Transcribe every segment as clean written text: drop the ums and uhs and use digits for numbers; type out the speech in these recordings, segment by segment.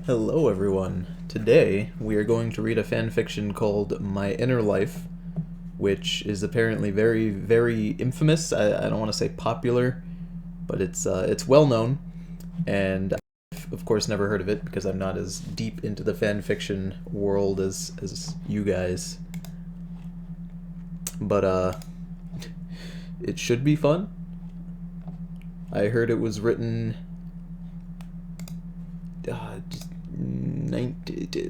Hello everyone. Today we are going to read a fanfiction called My Inner Life, which is apparently very, very infamous. I don't want to say popular, but it's well known, and I've of course never heard of it because I'm not as deep into the fanfiction world as you guys. But it should be fun. I heard it was written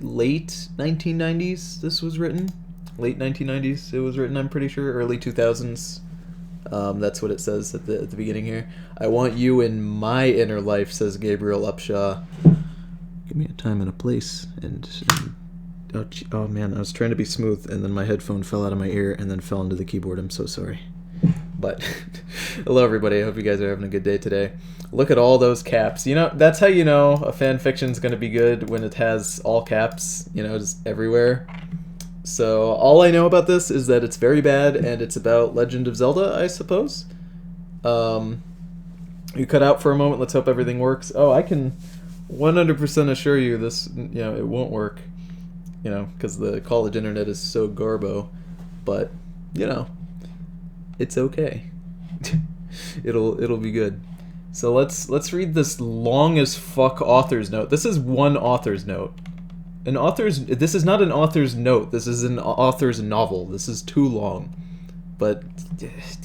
late 1990s. This was written late 1990s. It was written, I'm pretty sure, early 2000s. That's what it says at the beginning here. I want you in my inner life, says Gabriel Upshaw. Give me a time and a place. Oh man, I was trying to be smooth, and then my headphone fell out of my ear and then fell into the keyboard. I'm so sorry. But hello everybody, I hope you guys are having a good day today. Look at all those caps. You know, that's how you know a fanfiction's gonna be good, when it has all caps, you know, just everywhere. So all I know about this is that it's very bad, and it's about Legend of Zelda, I suppose. You cut out for a moment, let's hope everything works. Oh, I can 100% assure you this, you know, it won't work. You know, because the college internet is so garbo. But, you know, it's okay. It'll be good. So let's read this long as fuck author's note. This is one author's note. This is not an author's note. This is an author's novel. This is too long. But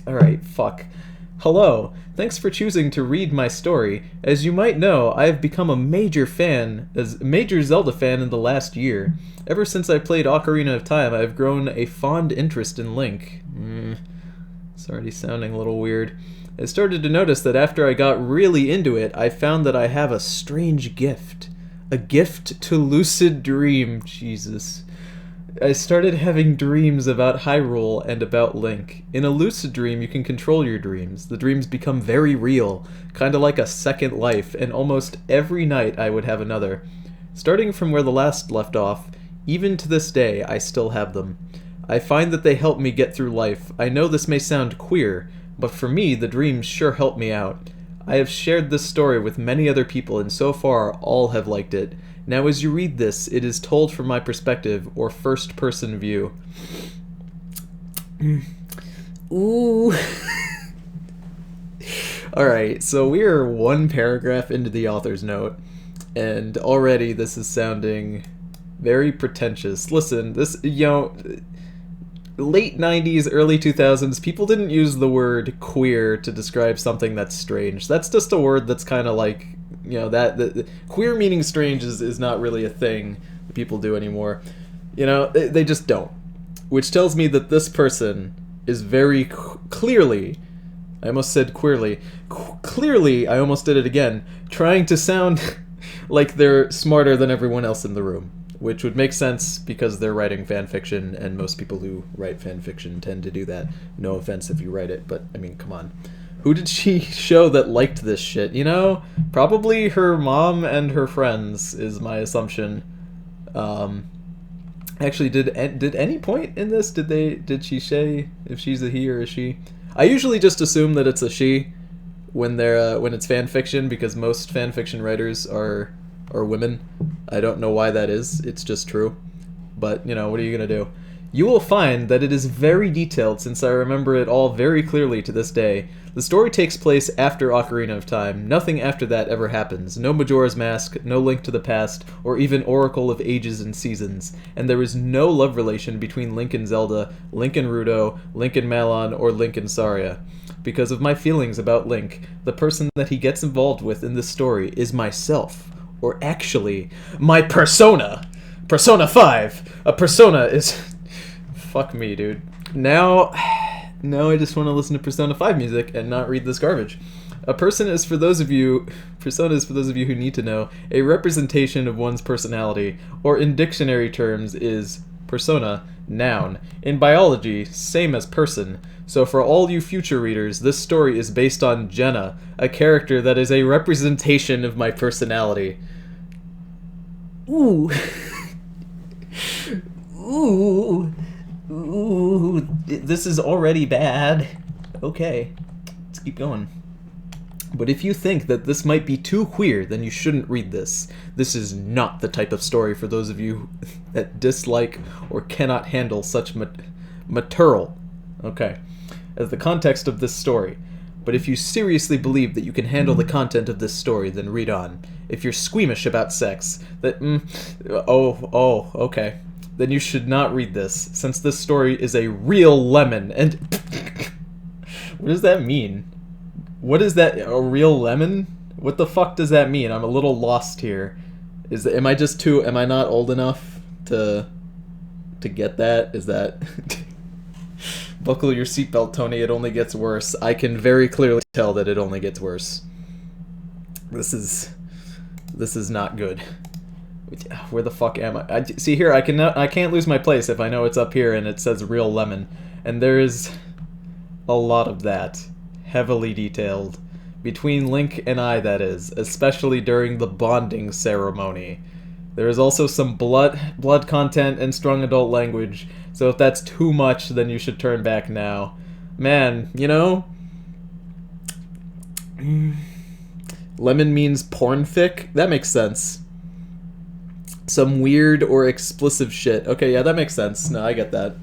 all right, fuck. Hello. Thanks for choosing to read my story. As you might know, I have become a major Zelda fan in the last year. Ever since I played Ocarina of Time, I have grown a fond interest in Link. It's already sounding a little weird. I started to notice that after I got really into it, I found that I have a strange gift. A gift to lucid dream. Jesus. I started having dreams about Hyrule and about Link. In a lucid dream, you can control your dreams. The dreams become very real, kind of like a second life, and almost every night I would have another. Starting from where the last left off, even to this day, I still have them. I find that they help me get through life. I know this may sound queer, but for me, the dreams sure help me out. I have shared this story with many other people, and so far, all have liked it. Now, as you read this, it is told from my perspective, or first-person view. Ooh. Alright, so we are one paragraph into the author's note, and already this is sounding very pretentious. Listen, this, you know, late 90s, early 2000s, people didn't use the word queer to describe something that's strange. That's just a word that's kind of like, you know, that queer meaning strange is not really a thing that people do anymore. You know, they just don't. Which tells me that this person is very clearly, I almost said queerly, clearly, I almost did it again, trying to sound like they're smarter than everyone else in the room. Which would make sense because they're writing fan fiction, and most people who write fan fiction tend to do that. No offense if you write it, but I mean, come on. Who did she show that liked this shit? You know, probably her mom and her friends is my assumption. Actually, did any point in this? Did she say if she's a he or a she? I usually just assume that it's a she when it's fan fiction, because most fan fiction writers are women. I don't know why that is. It's just true. But, you know, what are you gonna do? You will find that it is very detailed, since I remember it all very clearly to this day. The story takes place after Ocarina of Time. Nothing after that ever happens. No Majora's Mask, no Link to the Past, or even Oracle of Ages and Seasons. And there is no love relation between Link and Zelda, Link and Ruto, Link and Malon, or Link and Saria. Because of my feelings about Link, the person that he gets involved with in this story is myself. Or actually, my persona! Persona 5! A persona is... Fuck me, dude. Now I just want to listen to Persona 5 music and not read this garbage. Persona is for those of you who need to know, a representation of one's personality, or in dictionary terms is persona, noun. In biology, same as person. So for all you future readers, this story is based on Jenna, a character that is a representation of my personality. Ooh. Ooh. Ooh. This is already bad. Okay. Let's keep going. But if you think that this might be too queer, then you shouldn't read this. This is not the type of story for those of you that dislike or cannot handle such material. Okay. As the context of this story. But if you seriously believe that you can handle the content of this story, then read on. If you're squeamish about sex, okay. Then you should not read this, since this story is a real lemon, and... What does that mean? What is that? A real lemon? What the fuck does that mean? I'm a little lost here. Am I not old enough to get that? Is that... Buckle your seatbelt, Tony, it only gets worse. I can very clearly tell that it only gets worse. This is not good. Where the fuck am I? See here, I can't lose my place if I know it's up here and it says real lemon. And there is a lot of that. Heavily detailed. Between Link and I, that is. Especially during the bonding ceremony. There is also some blood content and strong adult language. So if that's too much, then you should turn back now. Man, you know? Lemon means pornfic? That makes sense. Some weird or explicit shit. Okay, yeah, that makes sense. No, I get that.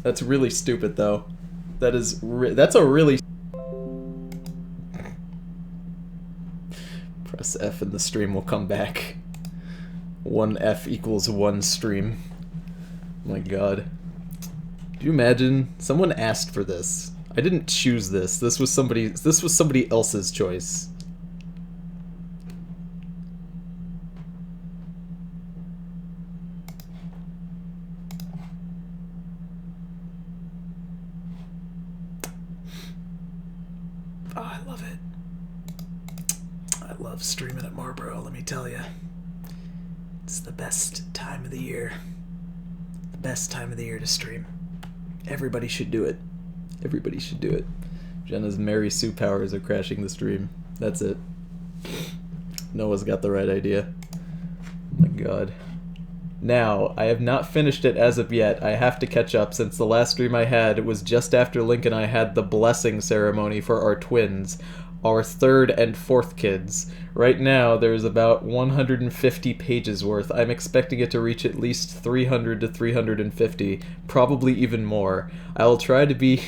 That's really stupid, though. That's a really... Press F and the stream will come back. 1 F equals 1 stream. Oh my god. Do you imagine? Someone asked for this. I didn't choose this. This was somebody else's choice. Oh, I love it. I love streaming at Marlboro, let me tell you. It's the best time of the year. The best time of the year to stream. Everybody should do it. Everybody should do it. Jenna's Mary Sue powers are crashing the stream. That's it. Noah's got the right idea. Oh my god. Now, I have not finished it as of yet. I have to catch up since the last stream I had was just after Link and I had the blessing ceremony for our twins. Our third and fourth kids. Right now, there's about 150 pages worth. I'm expecting it to reach at least 300 to 350, probably even more. I will try to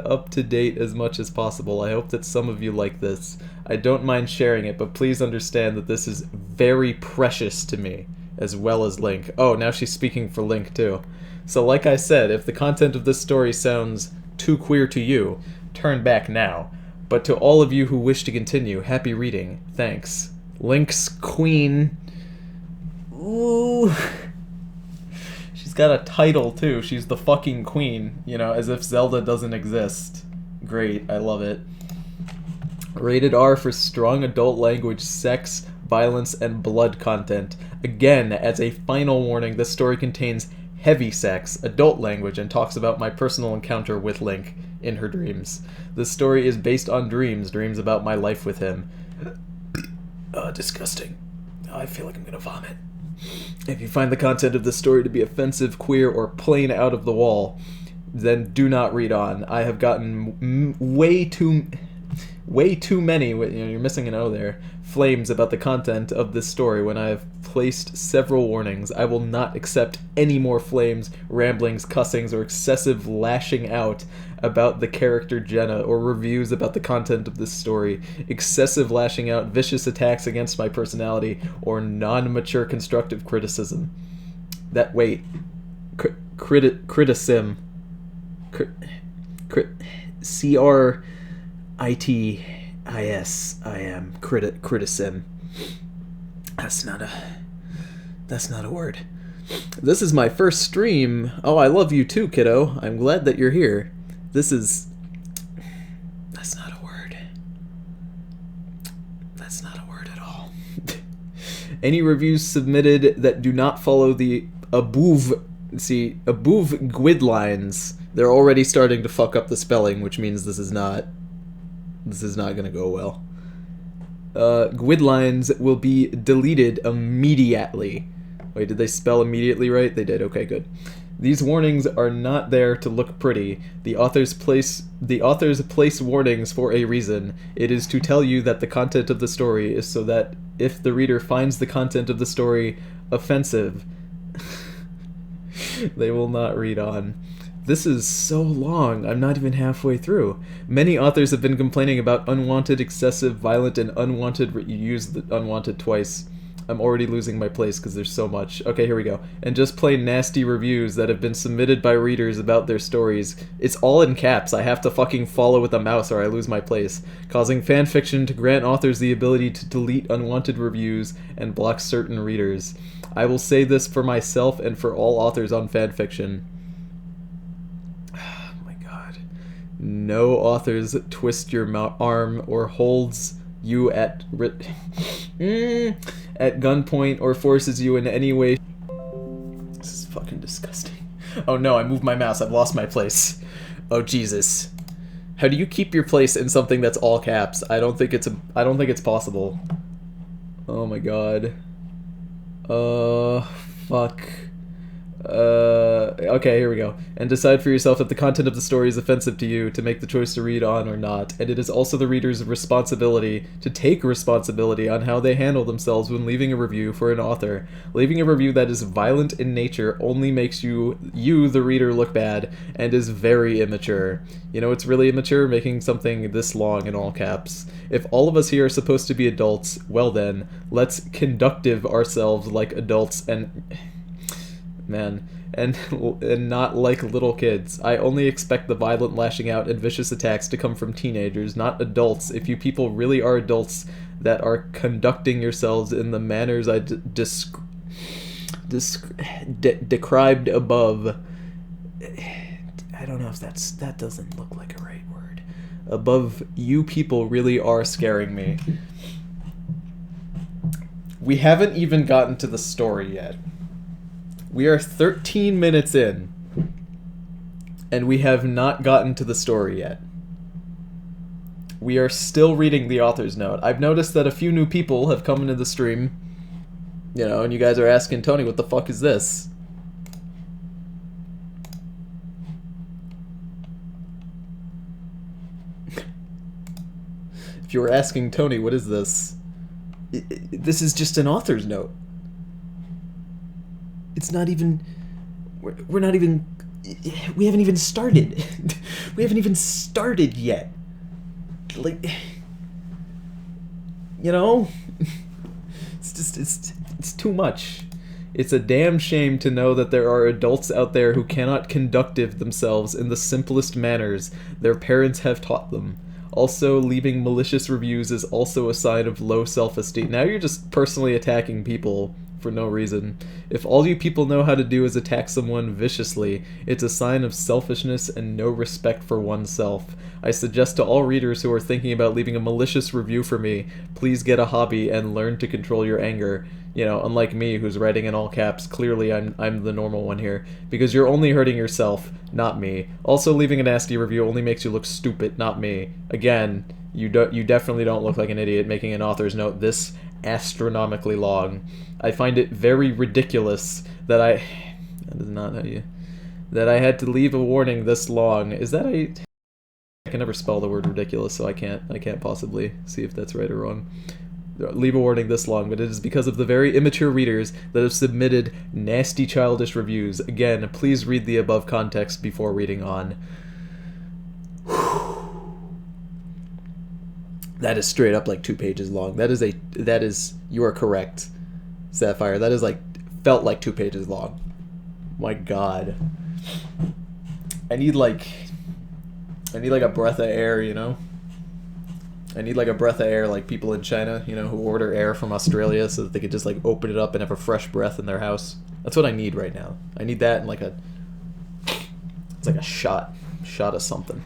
up to date as much as possible. I hope that some of you like this. I don't mind sharing it, but please understand that this is very precious to me, as well as Link. Oh, now she's speaking for Link too. So like I said, if the content of this story sounds too queer to you, turn back now. But to all of you who wish to continue, happy reading. Thanks. Link's Queen. Ooh. She's got a title, too. She's the fucking queen. You know, as if Zelda doesn't exist. Great. I love it. Rated R for strong adult language, sex, violence, and blood content. Again, as a final warning, this story contains heavy sex, adult language, and talks about my personal encounter with Link in her dreams. This story is based on dreams about my life with him. Disgusting. I feel like I'm gonna vomit. If you find the content of this story to be offensive, queer, or plain out of the wall, then do not read on. I have gotten way too many, you're missing an O there, flames about the content of this story when I have placed several warnings. I will not accept any more flames, ramblings, cussings, or excessive lashing out about the character Jenna, or reviews about the content of this story, excessive lashing out, vicious attacks against my personality, or non-mature constructive criticism. Criticism. C-R-I-T-I-S-I-M. Criticism. That's not a word. This is my first stream. Oh, I love you too, kiddo. I'm glad that you're here. That's not a word. That's not a word at all. Any reviews submitted that do not follow the above guidelines, they're already starting to fuck up the spelling, which means this is not gonna go well. Guidelines will be deleted immediately. Wait, did they spell immediately right? They did. Okay, good. These warnings are not there to look pretty. The authors place warnings for a reason. It is to tell you that the content of the story is so that if the reader finds the content of the story offensive, they will not read on. This is so long, I'm not even halfway through. Many authors have been complaining about unwanted, excessive, violent, and unwanted... You used the unwanted twice. I'm already losing my place because there's so much. Okay, here we go. And just plain nasty reviews that have been submitted by readers about their stories. It's all in caps. I have to fucking follow with a mouse or I lose my place. Causing fanfiction to grant authors the ability to delete unwanted reviews and block certain readers. I will say this for myself and for all authors on fanfiction. No authors twist your arm or holds you at gunpoint or forces you in any way. This is fucking disgusting. Oh no, I moved my mouse. I've lost my place. Oh Jesus. How do you keep your place in something that's all caps? I don't think it's possible. Oh my god. Fuck. Okay, here we go. And decide for yourself if the content of the story is offensive to you, to make the choice to read on or not. And it is also the reader's responsibility to take responsibility on how they handle themselves when leaving a review for an author. Leaving a review that is violent in nature only makes you, the reader, look bad, and is very immature. You know, it's really immature making something this long in all caps. If all of us here are supposed to be adults, well then, let's conductive ourselves like adults and... Man, and not like little kids. I only expect the violent lashing out and vicious attacks to come from teenagers, not adults. If you people really are adults that are conducting yourselves in the manners I described above, I don't know if that doesn't look like a right word. Above, you people really are scaring me. We haven't even gotten to the story yet. We are 13 minutes in, and we have not gotten to the story yet. We are still reading the author's note. I've noticed that a few new people have come into the stream, you know, and you guys are asking, Tony, what the fuck is this? If you were asking, Tony, what is this? This is just an author's note. It's not even... We're not even... We haven't even started. We haven't even started yet. Like... You know? It's just... It's too much. It's a damn shame to know that there are adults out there who cannot conductive themselves in the simplest manners their parents have taught them. Also, leaving malicious reviews is also a sign of low self-esteem. Now you're just personally attacking people for no reason. If all you people know how to do is attack someone viciously, it's a sign of selfishness and no respect for oneself. I suggest to all readers who are thinking about leaving a malicious review for me, please get a hobby and learn to control your anger. You know, unlike me, who's writing in all caps, clearly I'm the normal one here. Because you're only hurting yourself, not me. Also, leaving a nasty review only makes you look stupid, not me. Again, you definitely don't look like an idiot making an author's note this astronomically long. I find it very ridiculous that that is not how you... That I had to leave a warning this long. Is that I can never spell the word ridiculous, so I can't possibly see if that's right or wrong. Leave a warning this long, but it is because of the very immature readers that have submitted nasty childish reviews. Again, please read the above context before reading on. That is straight up like 2 pages long. That is, you are correct, Sapphire. That is like, felt like 2 pages long. My god. I need like a breath of air, you know? I need like a breath of air like people in China, you know, who order air from Australia so that they could just like open it up and have a fresh breath in their house. That's what I need right now. I need that and like it's like a shot of something.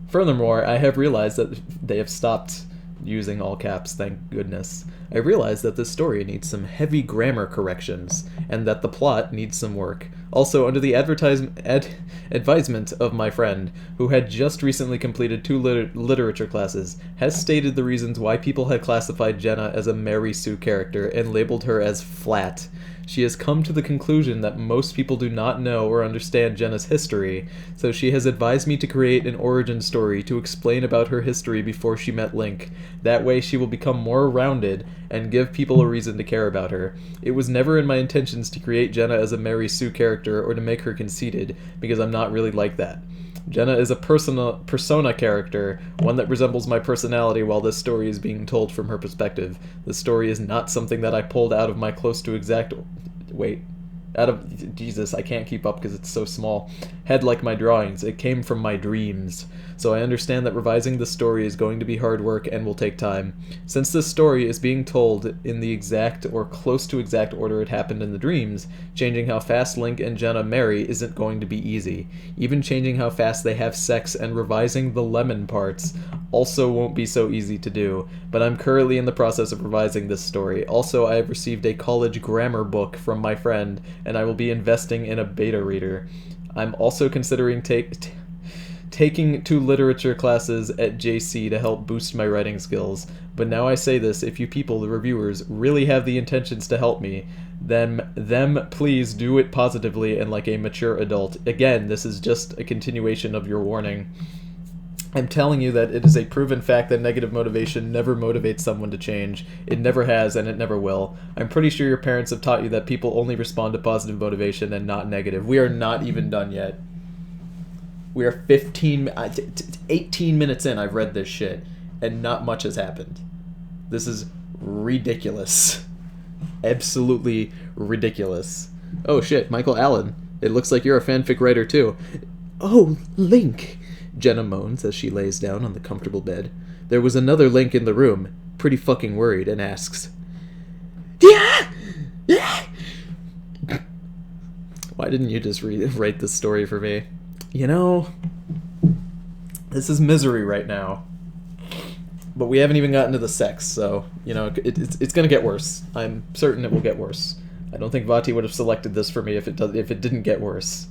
Furthermore, I have realized that they have stopped using all caps, thank goodness. I realize that this story needs some heavy grammar corrections, and that the plot needs some work. Also, under the advisement of my friend, who had just recently completed 2 literature classes, has stated the reasons why people had classified Jenna as a Mary Sue character and labeled her as flat. She has come to the conclusion that most people do not know or understand Jenna's history, so she has advised me to create an origin story to explain about her history before she met Link. That way she will become more rounded and give people a reason to care about her. It was never in my intentions to create Jenna as a Mary Sue character or to make her conceited, because I'm not really like that. Jenna is a persona character, one that resembles my personality while this story is being told from her perspective. The story is not something that I pulled out of my close to exact... Jesus, I can't keep up because it's so small. Head like my drawings. It came from my dreams. So I understand that revising the story is going to be hard work and will take time. Since this story is being told in the exact or close to exact order it happened in the dreams, changing how fast Link and Jenna marry isn't going to be easy. Even changing how fast they have sex and revising the lemon parts also won't be so easy to do, but I'm currently in the process of revising this story. Also, I have received a college grammar book from my friend, and I will be investing in a beta reader. I'm also considering taking 2 literature classes at JC to help boost my writing skills. But now I say this, if you people, the reviewers, really have the intentions to help me, then please do it positively and like a mature adult. Again, this is just a continuation of your warning. I'm telling you that it is a proven fact that negative motivation never motivates someone to change. It never has, and it never will. I'm pretty sure your parents have taught you that people only respond to positive motivation and not negative. We are not even done yet. We are 18 minutes in, I've read this shit, and not much has happened. This is ridiculous. Absolutely ridiculous. Oh shit, Michael Allen. It looks like you're a fanfic writer too. Oh, Link, Jenna moans as she lays down on the comfortable bed. There was another Link in the room, pretty fucking worried, and asks, "Yeah! Yeah!" Why didn't you just write this story for me? You know, this is misery right now. But we haven't even gotten to the sex, so, you know, it's going to get worse. I'm certain it will get worse. I don't think Vati would have selected this for me if it didn't get worse.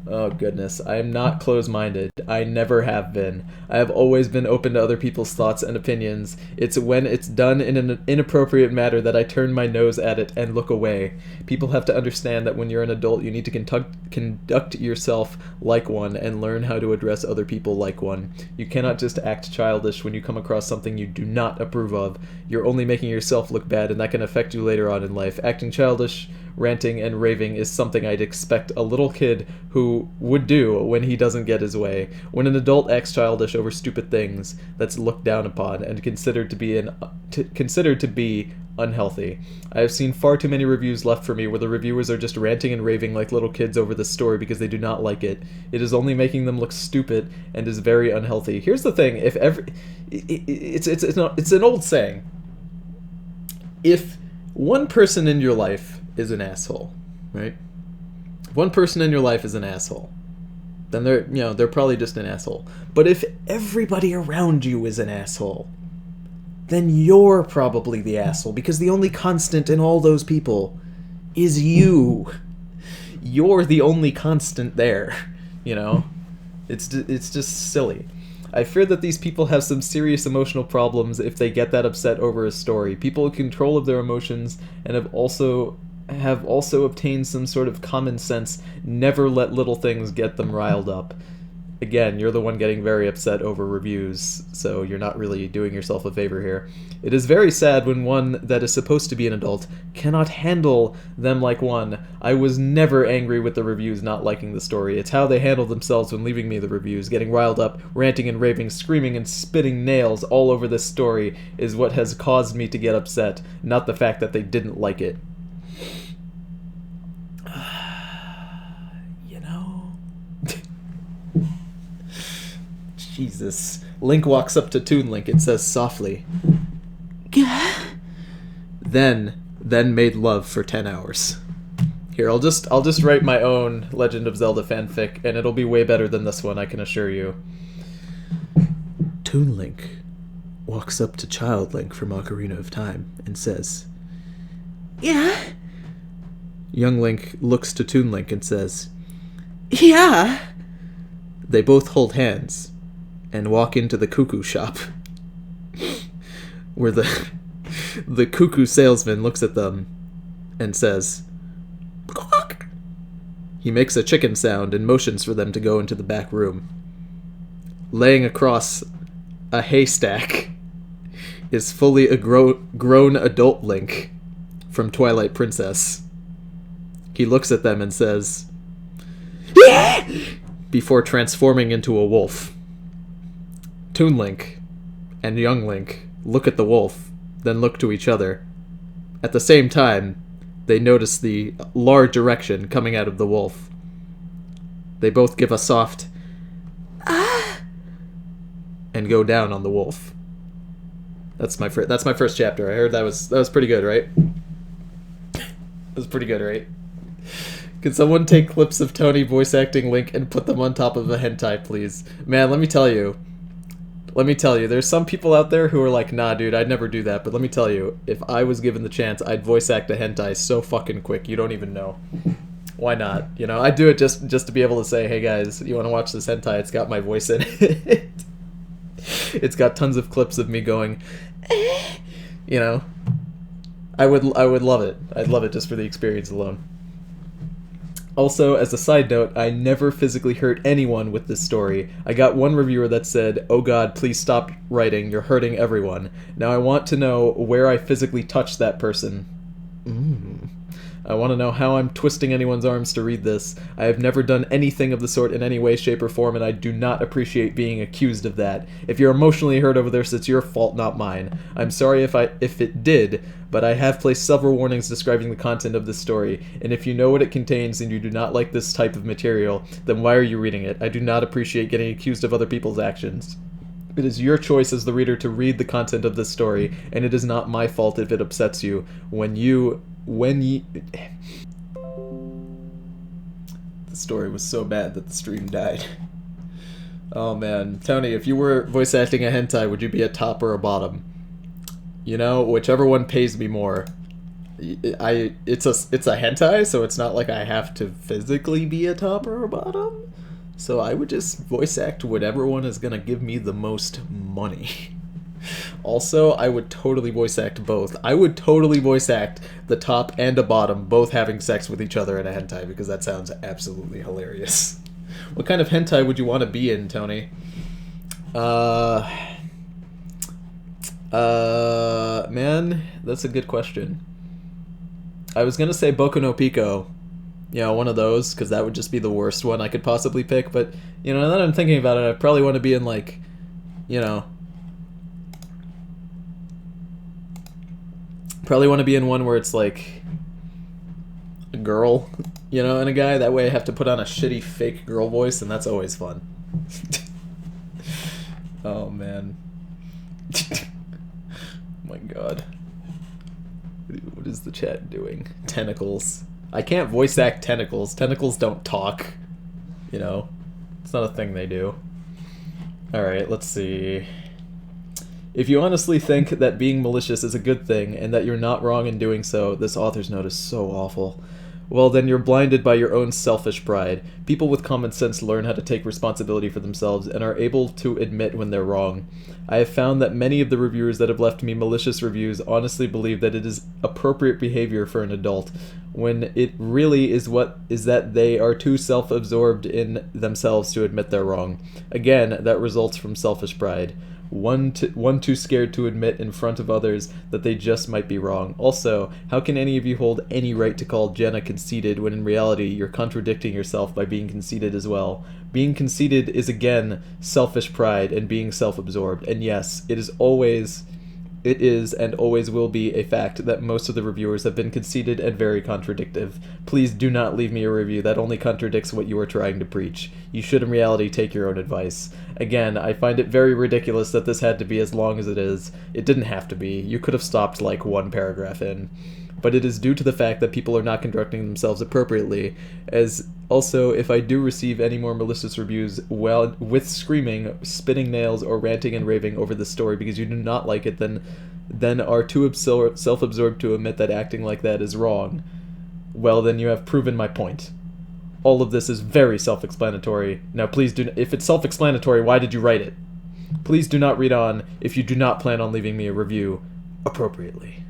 Oh, goodness. I am not close-minded. I never have been. I have always been open to other people's thoughts and opinions. It's when it's done in an inappropriate manner that I turn my nose at it and look away. People have to understand that when you're an adult, you need to conduct yourself like one and learn how to address other people like one. You cannot just act childish when you come across something you do not approve of. You're only making yourself look bad, and that can affect you later on in life. Acting childish, ranting, and raving is something I'd expect a little kid who would do when he doesn't get his way. When an adult acts childish over stupid things, that's looked down upon and considered to be unhealthy. I have seen far too many reviews left for me where the reviewers are just ranting and raving like little kids over this story because they do not like it. It is only making them look stupid and is very unhealthy. Here's the thing: it's an old saying. If one person in your life is an asshole, right? If one person in your life is an asshole, then they're probably just an asshole. But if everybody around you is an asshole, then you're probably the asshole, because the only constant in all those people is you. You're the only constant there, you know? It's just silly. I fear that these people have some serious emotional problems if they get that upset over a story. People in control of their emotions and have also obtained some sort of common sense. Never let little things get them riled up. Again, you're the one getting very upset over reviews, so you're not really doing yourself a favor here. It is very sad when one that is supposed to be an adult cannot handle them like one. I was never angry with the reviews not liking the story. It's how they handle themselves when leaving me the reviews, getting riled up, ranting and raving, screaming and spitting nails all over this story is what has caused me to get upset, not the fact that they didn't like it. You know? Jesus. Link walks up to Toon Link. It says softly, then made love for 10 hours. Here, I'll just write my own Legend of Zelda fanfic, and it'll be way better than this one, I can assure you. Toon Link, walks up to Child Link from Ocarina of Time and says, Yeah? Young Link looks to Toon Link and says, Yeah? They both hold hands and walk into the cuckoo shop, where the cuckoo salesman looks at them and says, Quack! He makes a chicken sound and motions for them to go into the back room. Laying across a haystack is fully a grown adult Link from Twilight Princess. He looks at them and says, Yeah! Before transforming into a wolf. Toon Link and Young Link look at the wolf, then look to each other. At the same time, they notice the large erection coming out of the wolf. They both give a soft ah and go down on the wolf. That's my first chapter. I heard that was pretty good, right? That was pretty good, right? Can someone take clips of Tony voice acting Link and put them on top of a hentai, please? Man, let me tell you, there's some people out there who are like, nah, dude, I'd never do that. But let me tell you, if I was given the chance, I'd voice act a hentai so fucking quick, you don't even know. Why not? You know, I'd do it just to be able to say, hey guys, you want to watch this hentai? It's got my voice in it. It's got tons of clips of me going, you know. I would love it. I'd love it just for the experience alone. Also, as a side note, I never physically hurt anyone with this story. I got one reviewer that said, oh god, please stop writing, you're hurting everyone. Now I want to know where I physically touched that person. I want to know how I'm twisting anyone's arms to read this. I have never done anything of the sort in any way, shape, or form, and I do not appreciate being accused of that. If you're emotionally hurt over this, it's your fault, not mine. I'm sorry if it did, but I have placed several warnings describing the content of this story, and if you know what it contains and you do not like this type of material, then why are you reading it? I do not appreciate getting accused of other people's actions. It is your choice as the reader to read the content of this story, and it is not my fault if it upsets you. The story was so bad that the stream died. Oh man, Tony, if you were voice acting a hentai, would you be a top or a bottom? You know, whichever one pays me more. It's a hentai, so it's not like I have to physically be a top or a bottom. So I would just voice act whatever one is gonna give me the most money. Also, I would totally voice act both. I would totally voice act the top and a bottom both having sex with each other in a hentai, because that sounds absolutely hilarious. What kind of hentai would you want to be in, Tony? Man, that's a good question. I was gonna say Boku no Pico. You know, one of those, because that would just be the worst one I could possibly pick, but, you know, now that I'm thinking about it, I probably want to be in, like, you know... Probably want to be in one where it's, like, a girl, you know, and a guy. That way I have to put on a shitty fake girl voice, and that's always fun. Oh, man. My god. What is the chat doing? Tentacles. I can't voice act tentacles. Tentacles don't talk. You know? It's not a thing they do. Alright, let's see. If you honestly think that being malicious is a good thing, and that you're not wrong in doing so, this author's note is so awful. Well, then you're blinded by your own selfish pride. People with common sense learn how to take responsibility for themselves and are able to admit when they're wrong. I have found that many of the reviewers that have left me malicious reviews honestly believe that it is appropriate behavior for an adult, when it really is that they are too self-absorbed in themselves to admit they're wrong. Again, that results from selfish pride. One too scared to admit in front of others that they just might be wrong. Also, how can any of you hold any right to call Jenna conceited when in reality you're contradicting yourself by being conceited as well? Being conceited is again selfish pride and being self-absorbed. And yes, it is and always will be a fact that most of the reviewers have been conceited and very contradictive. Please do not leave me a review that only contradicts what you are trying to preach. You should in reality take your own advice. Again, I find it very ridiculous that this had to be as long as it is. It didn't have to be. You could have stopped like one paragraph in. but it is due to the fact that people are not conducting themselves appropriately. As also, if I do receive any more malicious reviews with screaming, spitting nails, or ranting and raving over the story because you do not like it, then are too self-absorbed to admit that acting like that is wrong, well, then you have proven my point. All of this is very self-explanatory. Now, please do if it's self-explanatory, why did you write it? Please do not read on if you do not plan on leaving me a review appropriately.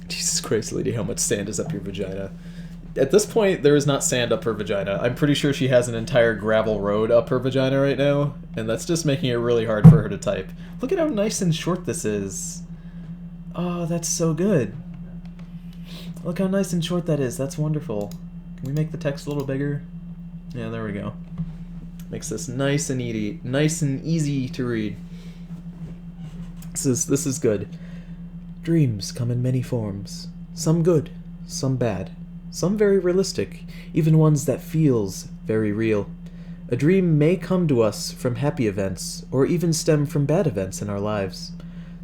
Jesus Christ, lady, how much sand is up your vagina? At this point, there is not sand up her vagina. I'm pretty sure she has an entire gravel road up her vagina right now, and that's just making it really hard for her to type. Look at how nice and short this is. Oh, that's so good. Look how nice and short that is. That's wonderful. Can we make the text a little bigger? Yeah, there we go. Makes this nice and easy to read. This is good. Dreams come in many forms. Some good, some bad, some very realistic, even ones that feels very real. A dream may come to us from happy events, or even stem from bad events in our lives.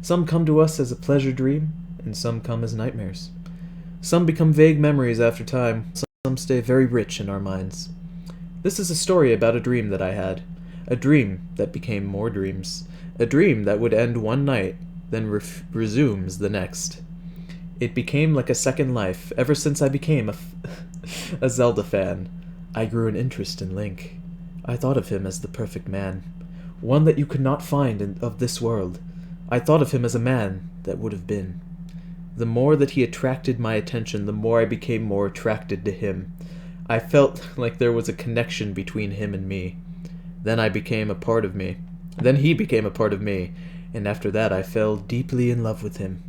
Some come to us as a pleasure dream, and some come as nightmares. Some become vague memories after time, some stay very rich in our minds. This is a story about a dream that I had. A dream that became more dreams. A dream that would end one night, then resumes the next. It became like a second life ever since I became a Zelda fan. I grew an interest in Link. I thought of him as the perfect man. One that you could not find of this world. I thought of him as a man that would have been. The more that he attracted my attention, the more I became more attracted to him. I felt like there was a connection between him and me. Then I became a part of me. Then he became a part of me, and after that I fell deeply in love with him.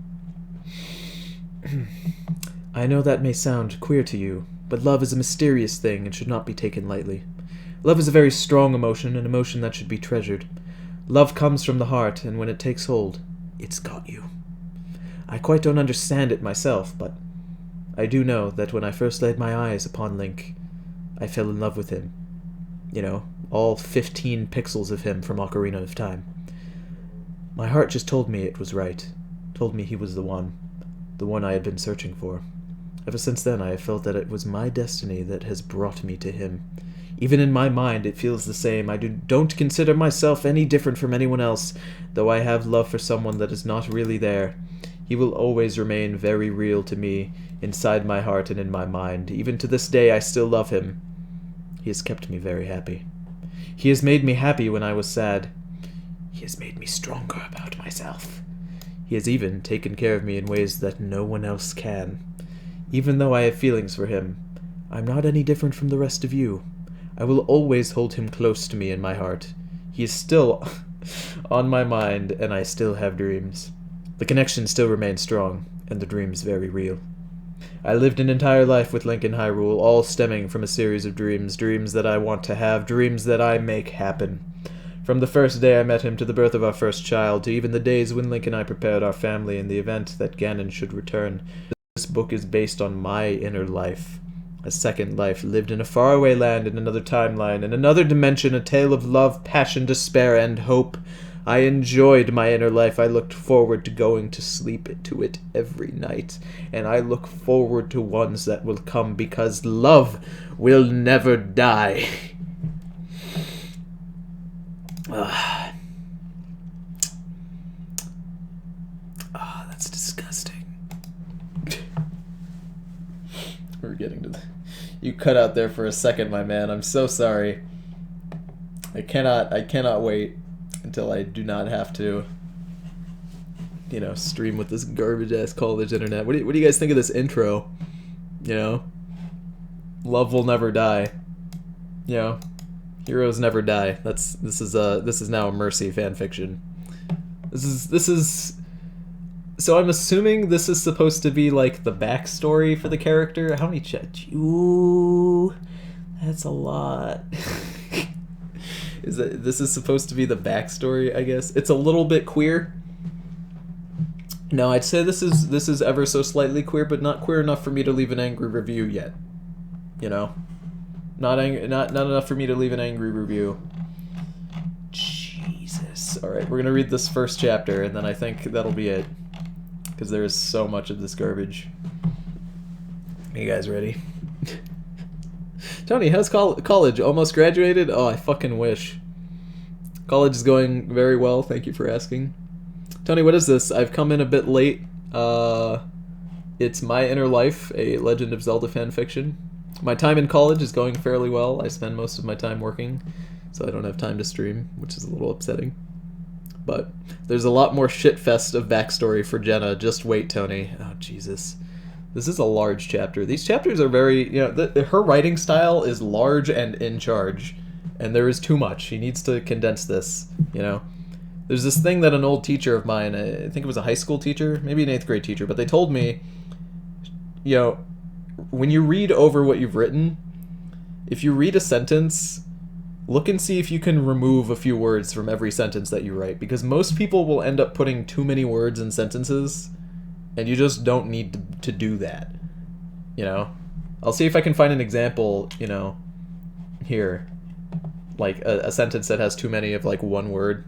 I know that may sound queer to you, but love is a mysterious thing and should not be taken lightly. Love is a very strong emotion, an emotion that should be treasured. Love comes from the heart, and when it takes hold, it's got you. I quite don't understand it myself, but I do know that when I first laid my eyes upon Link, I fell in love with him. You know, all 15 pixels of him from Ocarina of Time. My heart just told me it was right, told me he was the one I had been searching for. Ever since then, I have felt that it was my destiny that has brought me to him. Even in my mind, it feels the same. I don't consider myself any different from anyone else, though I have love for someone that is not really there. He will always remain very real to me, inside my heart and in my mind. Even to this day, I still love him. He has kept me very happy. He has made me happy when I was sad. He has made me stronger about myself. He has even taken care of me in ways that no one else can. Even though I have feelings for him, I'm not any different from the rest of you. I will always hold him close to me in my heart. He is still on my mind, and I still have dreams. The connection still remains strong, and the dreams very real. I lived an entire life with Link in Hyrule, all stemming from a series of dreams, dreams that I want to have, dreams that I make happen. From the first day I met him to the birth of our first child, to even the days when Link and I prepared our family in the event that Ganon should return, this book is based on my inner life. A second life lived in a faraway land in another timeline, in another dimension, a tale of love, passion, despair, and hope. I enjoyed my inner life. I looked forward to going to sleep to it every night, and I look forward to ones that will come because love will never die. That's disgusting. We're getting to the... You cut out there for a second, my man. I'm so sorry. I cannot wait until I do not have to, you know, stream with this garbage-ass college internet. What do you guys think of this intro? You know? Love will never die. You know? Heroes never die. This is now a Mercy fanfiction. This is so I'm assuming this is supposed to be like the backstory for the character. How many chats? Ooh, that's a lot. This is supposed to be the backstory, I guess. It's a little bit queer. No, I'd say this is ever so slightly queer, but not queer enough for me to leave an angry review yet. You know? Not enough for me to leave an angry review. Jesus. Alright, we're gonna read this first chapter, and then I think that'll be it. because there is so much of this garbage. Are you guys ready? Tony, how's college? Almost graduated? Oh, I fucking wish. College is going very well, thank you for asking. Tony, what is this? I've come in a bit late. It's My Inner Life, a Legend of Zelda fanfiction. My time in college is going fairly well. I spend most of my time working, so I don't have time to stream, which is a little upsetting. But there's a lot more shitfest of backstory for Jenna. Just wait, Tony. Oh, Jesus. This is a large chapter. These chapters are very, her writing style is large and in charge, and there is too much. She needs to condense this, There's this thing that an old teacher of mine, I think it was a high school teacher, maybe an 8th grade teacher, but they told me, when you read over what you've written, if you read a sentence, look and see if you can remove a few words from every sentence that you write, because most people will end up putting too many words in sentences, and you just don't need to do that, I'll see if I can find an example, here, like a sentence that has too many of, like, one word,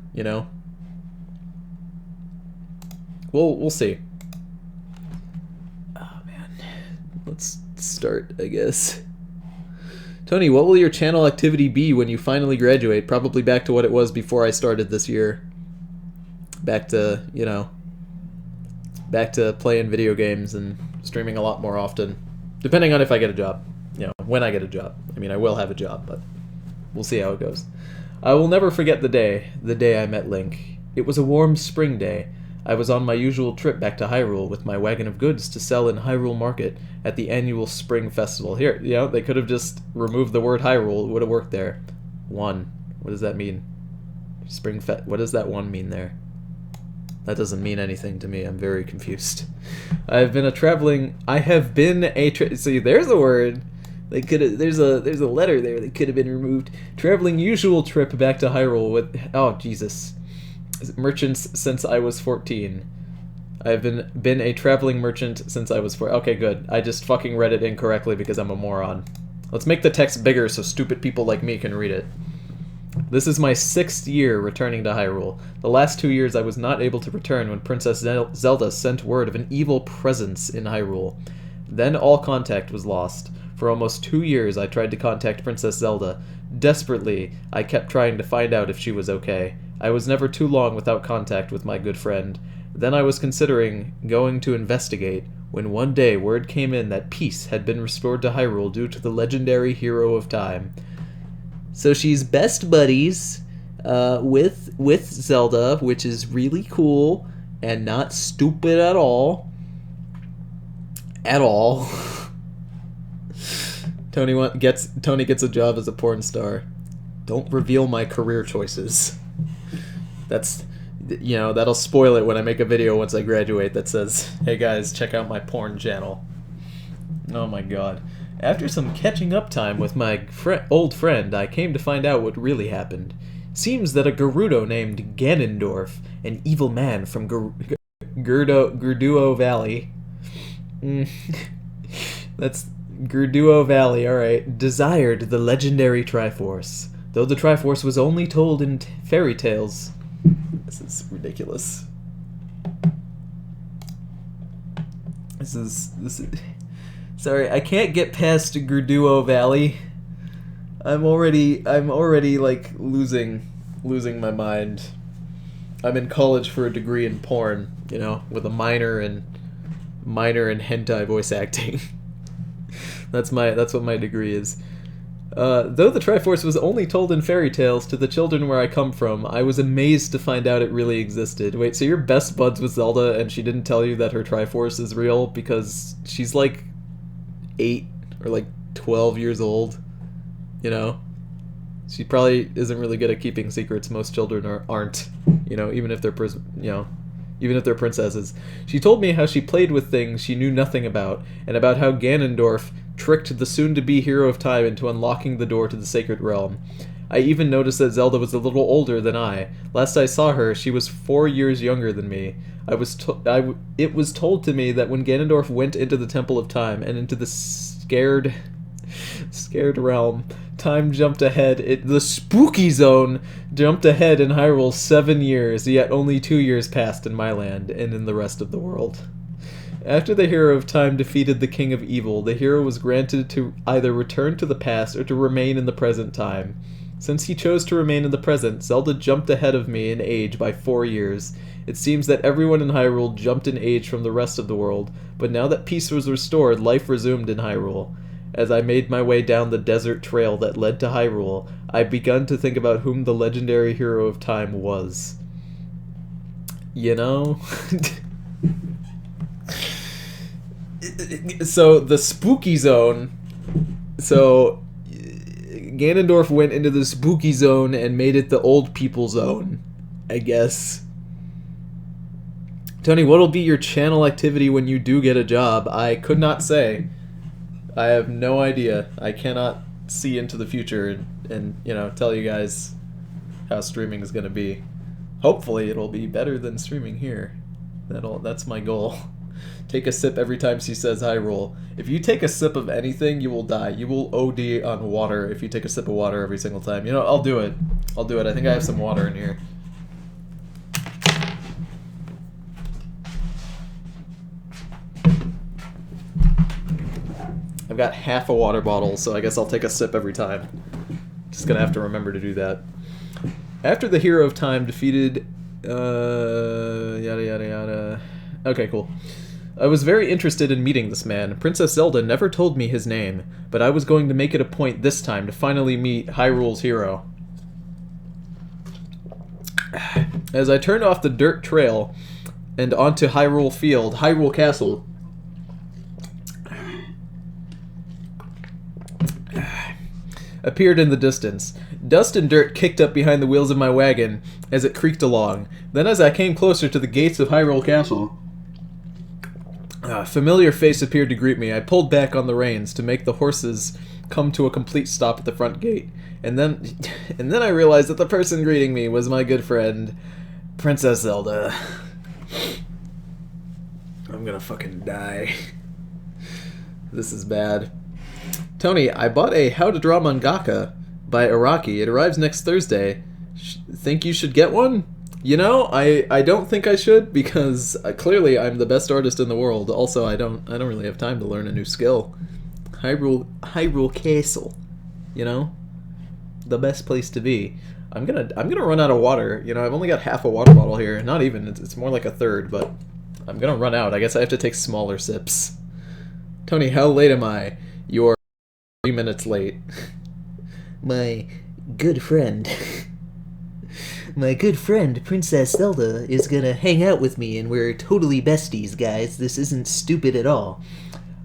We'll see. Oh, man. Let's start, I guess. Tony, what will your channel activity be when you finally graduate? Probably back to what it was before I started this year. Back to, back to playing video games and streaming a lot more often. Depending on if I get a job. When I get a job. I mean, I will have a job, but we'll see how it goes. I will never forget the day I met Link. It was a warm spring day. I was on my usual trip back to Hyrule with my wagon of goods to sell in Hyrule Market at the annual Spring Festival. Here, they could have just removed the word Hyrule. It would have worked there. One. What does that mean? What does that one mean there? That doesn't mean anything to me. I'm very confused. I have been a... See, there's a word. They could have... There's a letter there that could have been removed. Traveling usual trip back to Hyrule with... Oh, Jesus. Merchants since I was 14. I've been a traveling merchant since I was 4. Okay, good. I just fucking read it incorrectly because I'm a moron. Let's make the text bigger so stupid people like me can read it. This is my 6th year returning to Hyrule. The last 2 years I was not able to return when Princess Zelda sent word of an evil presence in Hyrule. Then all contact was lost. For almost 2 years I tried to contact Princess Zelda. Desperately, I kept trying to find out if she was okay. I was never too long without contact with my good friend. Then I was considering going to investigate, when one day word came in that peace had been restored to Hyrule due to the legendary Hero of Time. So she's best buddies with Zelda, which is really cool and not stupid at all. At all. Tony gets a job as a porn star. Don't reveal my career choices. That's, that'll spoil it when I make a video once I graduate that says, hey guys, check out my porn channel. Oh my god. After some catching up time with my old friend, I came to find out what really happened. Seems that a Gerudo named Ganondorf, an evil man from Gerudo Valley. That's Gerudo Valley, alright. Desired the legendary Triforce. Though the Triforce was only told in fairy tales. This is ridiculous. This is... Sorry, I can't get past Gerudo Valley. I'm already like losing my mind. I'm in college for a degree in porn, with a minor in hentai voice acting. That's what my degree is. Though the Triforce was only told in fairy tales to the children where I come from, I was amazed to find out it really existed. Wait, so you're best buds with Zelda and she didn't tell you that her Triforce is real because she's like 8 or like 12 years old, She probably isn't really good at keeping secrets. Most children aren't, even if they're princesses. She told me how she played with things she knew nothing about, and about how Ganondorf tricked the soon-to-be Hero of Time into unlocking the door to the Sacred Realm. I even noticed that Zelda was a little older than I. Last I saw her, she was 4 years younger than me. It was told to me that when Ganondorf went into the Temple of Time and into the scared realm, time jumped ahead. The spooky zone jumped ahead in Hyrule 7 years, yet only 2 years passed in my land and in the rest of the world. After the hero of time defeated the king of evil, the hero was granted to either return to the past or to remain in the present time. Since he chose to remain in the present, Zelda jumped ahead of me in age by 4 years. It seems that everyone in Hyrule jumped in age from the rest of the world, but now that peace was restored, life resumed in Hyrule. As I made my way down the desert trail that led to Hyrule, I begun to think about whom the legendary hero of time was. You know? So, the spooky zone... So, Ganondorf went into the spooky zone and made it the old people zone, I guess. Tony, what'll be your channel activity when you do get a job? I could not say. I have no idea. I cannot see into the future and you know, tell you guys how streaming is going to be. Hopefully it'll be better than streaming here. That's my goal. Take a sip every time she says Hyrule. If you take a sip of anything, you will die. You will OD on water if you take a sip of water every single time. You know, I'll do it. I'll do it. I think I have some water in here. I've got half a water bottle, so I guess I'll take a sip every time. Just gonna have to remember to do that. After the hero of time defeated... yada yada yada... Okay, cool. I was very interested in meeting this man. Princess Zelda never told me his name, but I was going to make it a point this time to finally meet Hyrule's hero. As I turned off the dirt trail and onto Hyrule Field, Hyrule Castle... appeared in the distance. Dust and dirt kicked up behind the wheels of my wagon as it creaked along. Then as I came closer to the gates of Hyrule Castle, a familiar face appeared to greet me. I pulled back on the reins to make the horses come to a complete stop at the front gate. And then I realized that the person greeting me was my good friend, Princess Zelda. I'm gonna fucking die. This is bad. Tony, I bought a How to Draw Mangaka by Araki. It arrives next Thursday. Think you should get one? You know, I don't think I should, because clearly I'm the best artist in the world. Also, I don't really have time to learn a new skill. Hyrule Castle, you know, the best place to be. I'm gonna run out of water. You know, I've only got half a water bottle here. Not even. It's more like a third, but I'm gonna run out. I guess I have to take smaller sips. Tony, how late am I? You're 3 minutes late. My good friend, Princess Zelda, is gonna hang out with me, and we're totally besties, guys. This isn't stupid at all.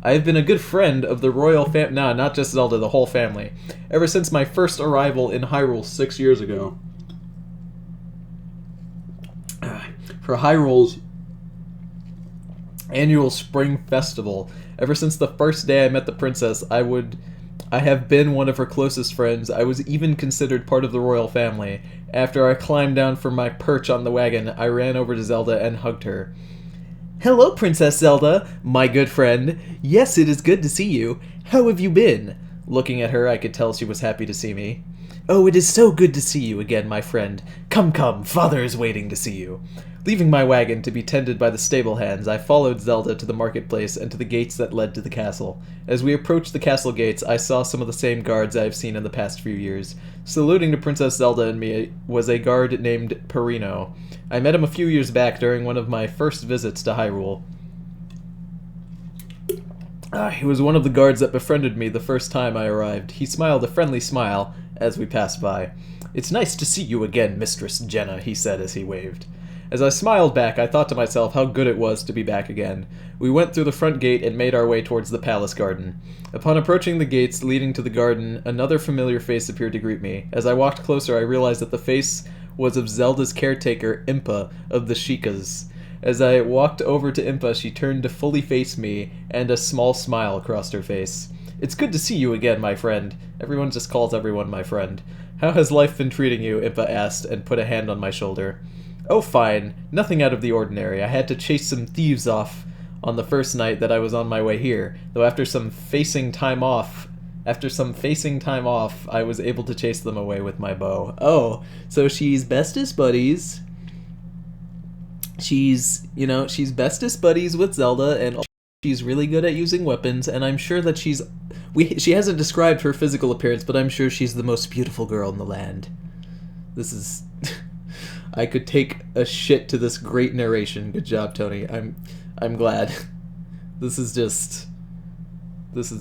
I have been a good friend of the royal fam- Nah, not just Zelda, the whole family. Ever since my first arrival in Hyrule 6 years ago. For Hyrule's annual spring festival. Ever since the first day I met the princess, I have been one of her closest friends. I was even considered part of the royal family. After I climbed down from my perch on the wagon, I ran over to Zelda and hugged her. Hello, Princess Zelda, my good friend. Yes, it is good to see you. How have you been? Looking at her, I could tell she was happy to see me. Oh, it is so good to see you again, my friend. Come, come, father is waiting to see you. Leaving my wagon to be tended by the stable hands, I followed Zelda to the marketplace and to the gates that led to the castle. As we approached the castle gates, I saw some of the same guards I have seen in the past few years. Saluting to Princess Zelda and me was a guard named Perino. I met him a few years back during one of my first visits to Hyrule. He was one of the guards that befriended me the first time I arrived. He smiled a friendly smile as we passed by. "It's nice to see you again, Mistress Jenna," he said as he waved. As I smiled back, I thought to myself how good it was to be back again. We went through the front gate and made our way towards the palace garden. Upon approaching the gates leading to the garden, another familiar face appeared to greet me. As I walked closer, I realized that the face was of Zelda's caretaker, Impa, of the Sheikahs. As I walked over to Impa, she turned to fully face me, and a small smile crossed her face. "It's good to see you again, my friend." Everyone just calls everyone my friend. "How has life been treating you?" Impa asked, and put a hand on my shoulder. "Oh, fine. Nothing out of the ordinary. I had to chase some thieves off on the first night that I was on my way here, though after some facing time off, I was able to chase them away with my bow." Oh, so she's bestest buddies. She's bestest buddies with Zelda, and she's really good at using weapons, and I'm sure that she hasn't described her physical appearance, but I'm sure she's the most beautiful girl in the land. This is... I could take a shit to this great narration. Good job, Tony. I'm glad. This is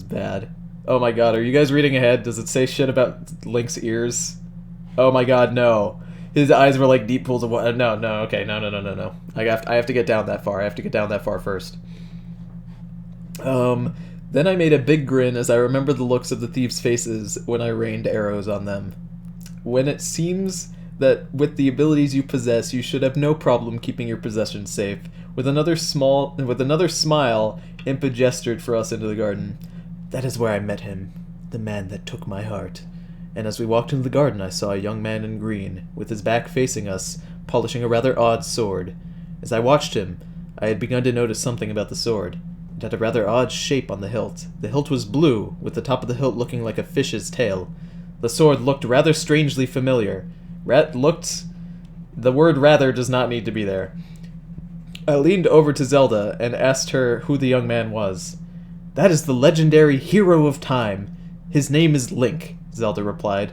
bad. Oh my god, are you guys reading ahead? Does it say shit about Link's ears? Oh my god, no. His eyes were like deep pools of water. No, okay, no. I have to get down that far. I have to get down that far first. Then I made a big grin as I remembered the looks of the thieves' faces when I rained arrows on them. When it seems that with the abilities you possess, you should have no problem keeping your possessions safe. With another smile, Impa gestured for us into the garden. That is where I met him, the man that took my heart. And as we walked into the garden, I saw a young man in green, with his back facing us, polishing a rather odd sword. As I watched him, I had begun to notice something about the sword. It had a rather odd shape on the hilt. The hilt was blue, with the top of the hilt looking like a fish's tail. The sword looked rather strangely familiar. The word rather does not need to be there. I leaned over to Zelda and asked her who the young man was. That is the legendary hero of time. His name is Link, Zelda replied.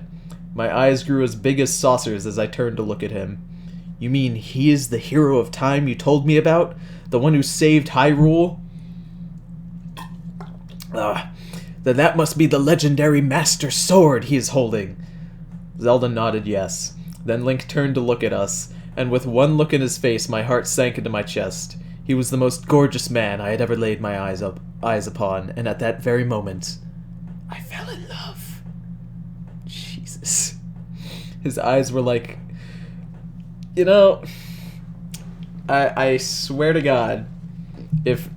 My eyes grew as big as saucers as I turned to look at him. You mean he is the hero of time you told me about? The one who saved Hyrule? Then that must be the legendary Master Sword he is holding. Zelda nodded yes. Then Link turned to look at us, and with one look in his face, my heart sank into my chest. He was the most gorgeous man I had ever laid my eyes upon, and at that very moment, I fell in love. Jesus. His eyes were like... You know, I swear to God, if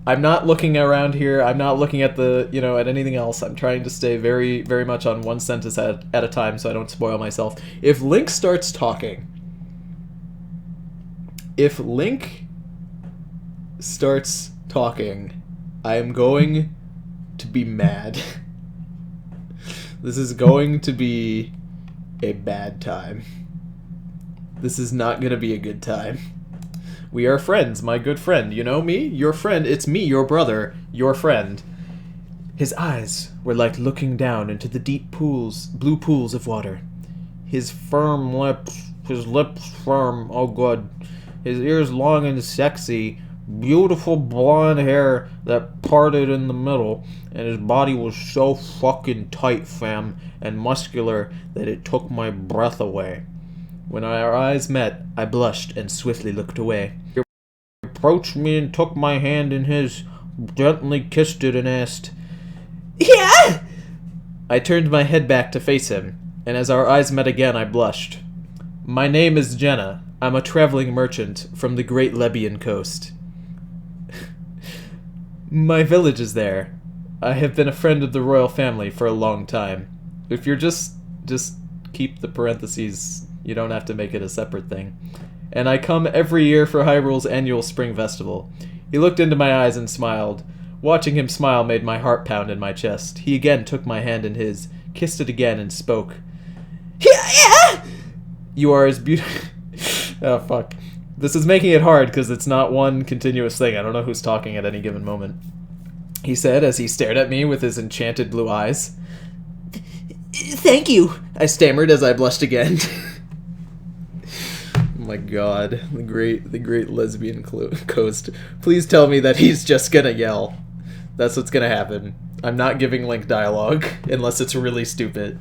I'm not looking around here, I'm not looking at at anything else, I'm trying to stay very, very much on one sentence at a time so I don't spoil myself. If Link starts talking, I am going to be mad. This is going to be a bad time. This is not going to be a good time. We are friends, my good friend. You know me? Your friend. It's me, your brother, your friend. His eyes were like looking down into the deep blue pools of water. His lips firm, oh god. His ears long and sexy, beautiful blonde hair that parted in the middle, and his body was so fucking tight, fam, and muscular that it took my breath away. When our eyes met, I blushed and swiftly looked away. He approached me and took my hand in his, gently kissed it and asked, "Yeah?" I turned my head back to face him, and as our eyes met again, I blushed. My name is Jenna. I'm a traveling merchant from the great Libyan coast. My village is there. I have been a friend of the royal family for a long time. If you're just keep the parentheses, you don't have to make it a separate thing. And I come every year for Hyrule's annual spring festival. He looked into my eyes and smiled. Watching him smile made my heart pound in my chest. He again took my hand in his, kissed it again, and spoke. Yeah! You are as beautiful... Oh, fuck. This is making it hard because it's not one continuous thing. I don't know who's talking at any given moment. He said as he stared at me with his enchanted blue eyes. Thank you, I stammered as I blushed again. Oh my god, the great lesbian coast. Please tell me that he's just gonna yell. That's what's gonna happen. I'm not giving Link dialogue unless it's really stupid.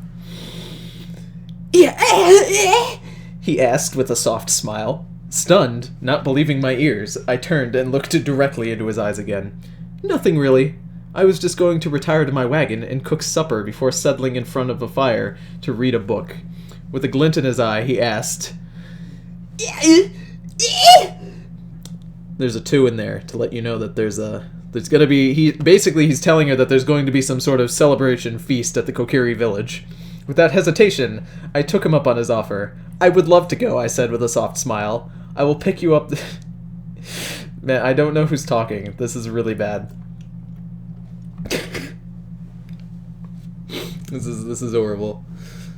Yeah. He asked with a soft smile. Stunned, not believing my ears, I turned and looked directly into his eyes again. Nothing really. I was just going to retire to my wagon and cook supper before settling in front of a fire to read a book. With a glint in his eye, he asked... There's a 2 in there to let you know that there's gonna be... He's telling her that there's going to be some sort of celebration feast at the Kokiri village. Without hesitation, I took him up on his offer. I would love to go, I said with a soft smile. I will pick you up... Man, I don't know who's talking. This is really bad. This is horrible.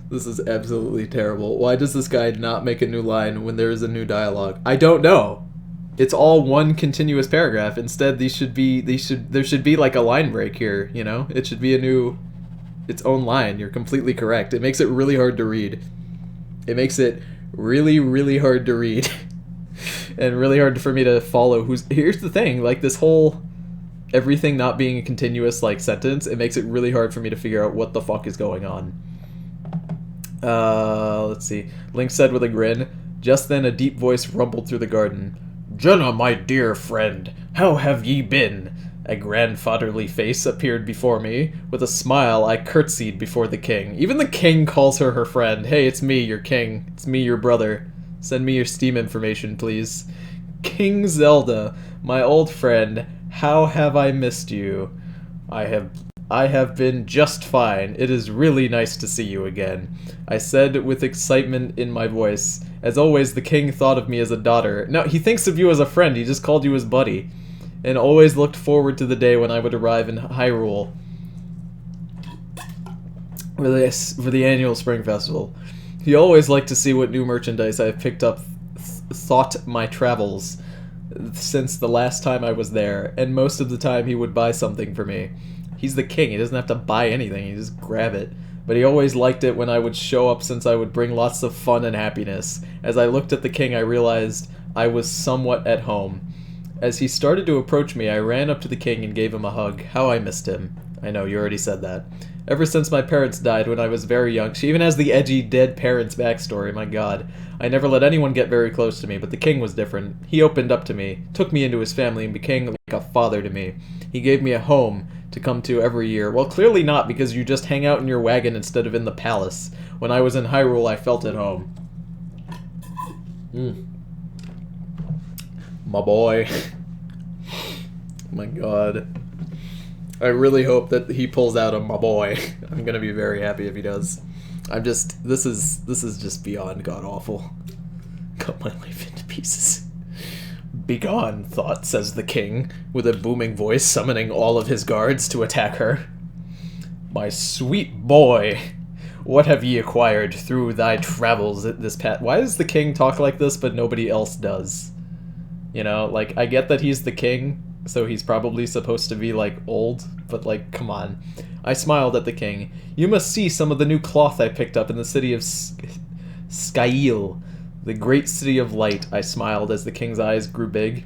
This is absolutely terrible. Why does this guy not make a new line when there is a new dialogue? I don't know. it's all one continuous paragraph. Instead, there should be like a line break here, you know? It should be its own line. You're completely correct. It makes it really hard to read. It makes it really, really hard to read. And really hard for me to follow here's the thing, like this whole everything not being a continuous like sentence, it makes it really hard for me to figure out what the fuck is going on. Let's see. Link said with a grin. Just then a deep voice rumbled through the garden. "Jenna, my dear friend, how have ye been?" A grandfatherly face appeared before me. With a smile, I curtsied before the king. Even the king calls her friend. Hey, it's me, your king. It's me, your brother. Send me your Steam information, please. King Zelda, my old friend, how have I missed you? I have been just fine. It is really nice to see you again, I said with excitement in my voice. As always, the king thought of me as a daughter. No, he thinks of you as a friend. He just called you his buddy. And always looked forward to the day when I would arrive in Hyrule for the annual Spring Festival. He always liked to see what new merchandise I have picked up thought my travels since the last time I was there, and most of the time he would buy something for me. He's the king, he doesn't have to buy anything, he just grab it. But he always liked it when I would show up since I would bring lots of fun and happiness. As I looked at the king, I realized I was somewhat at home. As he started to approach me, I ran up to the king and gave him a hug. How I missed him. I know, you already said that. Ever since my parents died when I was very young, she even has the edgy dead parents backstory, my god. I never let anyone get very close to me, but the king was different. He opened up to me, took me into his family, and became like a father to me. He gave me a home to come to every year. Well, clearly not, because you just hang out in your wagon instead of in the palace. When I was in Hyrule, I felt at home. My boy. My god. I really hope that he pulls out a my boy. I'm gonna be very happy if he does. This is just beyond god awful. Cut my life into pieces. Begone, thought, says the king, with a booming voice summoning all of his guards to attack her. My sweet boy, what have ye acquired through thy travels this past... Why does the king talk like this, but nobody else does? You know, like, I get that he's the king, so he's probably supposed to be, like, old, but, like, come on. I smiled at the king. You must see some of the new cloth I picked up in the city of Skyil, the great city of light, I smiled as the king's eyes grew big.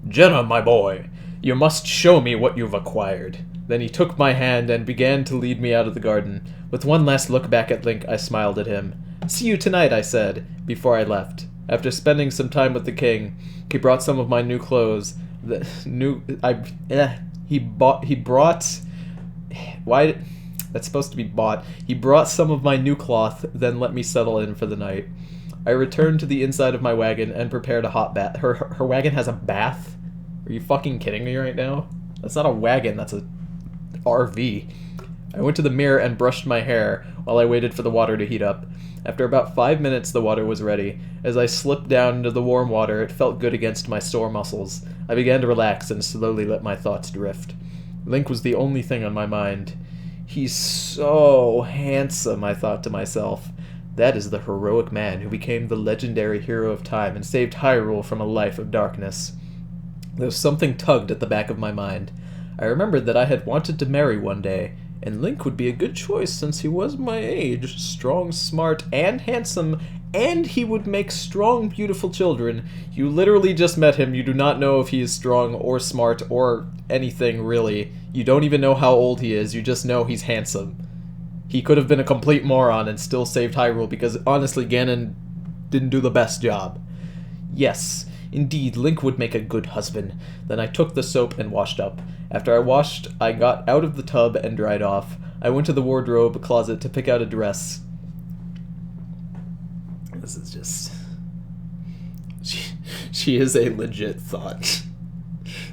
Jenna, my boy, you must show me what you've acquired. Then he took my hand and began to lead me out of the garden. With one last look back at Link, I smiled at him. See you tonight, I said, before I left. After spending some time with the king, he brought some of my new clothes. He brought... Why... That's supposed to be bought. He brought some of my new cloth, then let me settle in for the night. I returned to the inside of my wagon and prepared a hot bath. Her wagon has a bath? Are you fucking kidding me right now? That's not a wagon, that's a RV. I went to the mirror and brushed my hair while I waited for the water to heat up. After about 5 minutes, the water was ready. As I slipped down into the warm water, it felt good against my sore muscles. I began to relax and slowly let my thoughts drift. Link was the only thing on my mind. He's so handsome, I thought to myself. That is the heroic man who became the legendary hero of time and saved Hyrule from a life of darkness. There was something tugged at the back of my mind. I remembered that I had wanted to marry one day, and Link would be a good choice since he was my age, strong, smart, and handsome, and he would make strong, beautiful children. You literally just met him. You do not know if he is strong or smart or anything, really. You don't even know how old he is. You just know he's handsome. He could have been a complete moron and still saved Hyrule because, honestly, Ganon didn't do the best job. Yes, indeed, Link would make a good husband. Then I took the soap and washed up. After I washed, I got out of the tub and dried off. I went to the wardrobe closet to pick out a dress. This is just... She is a legit thought.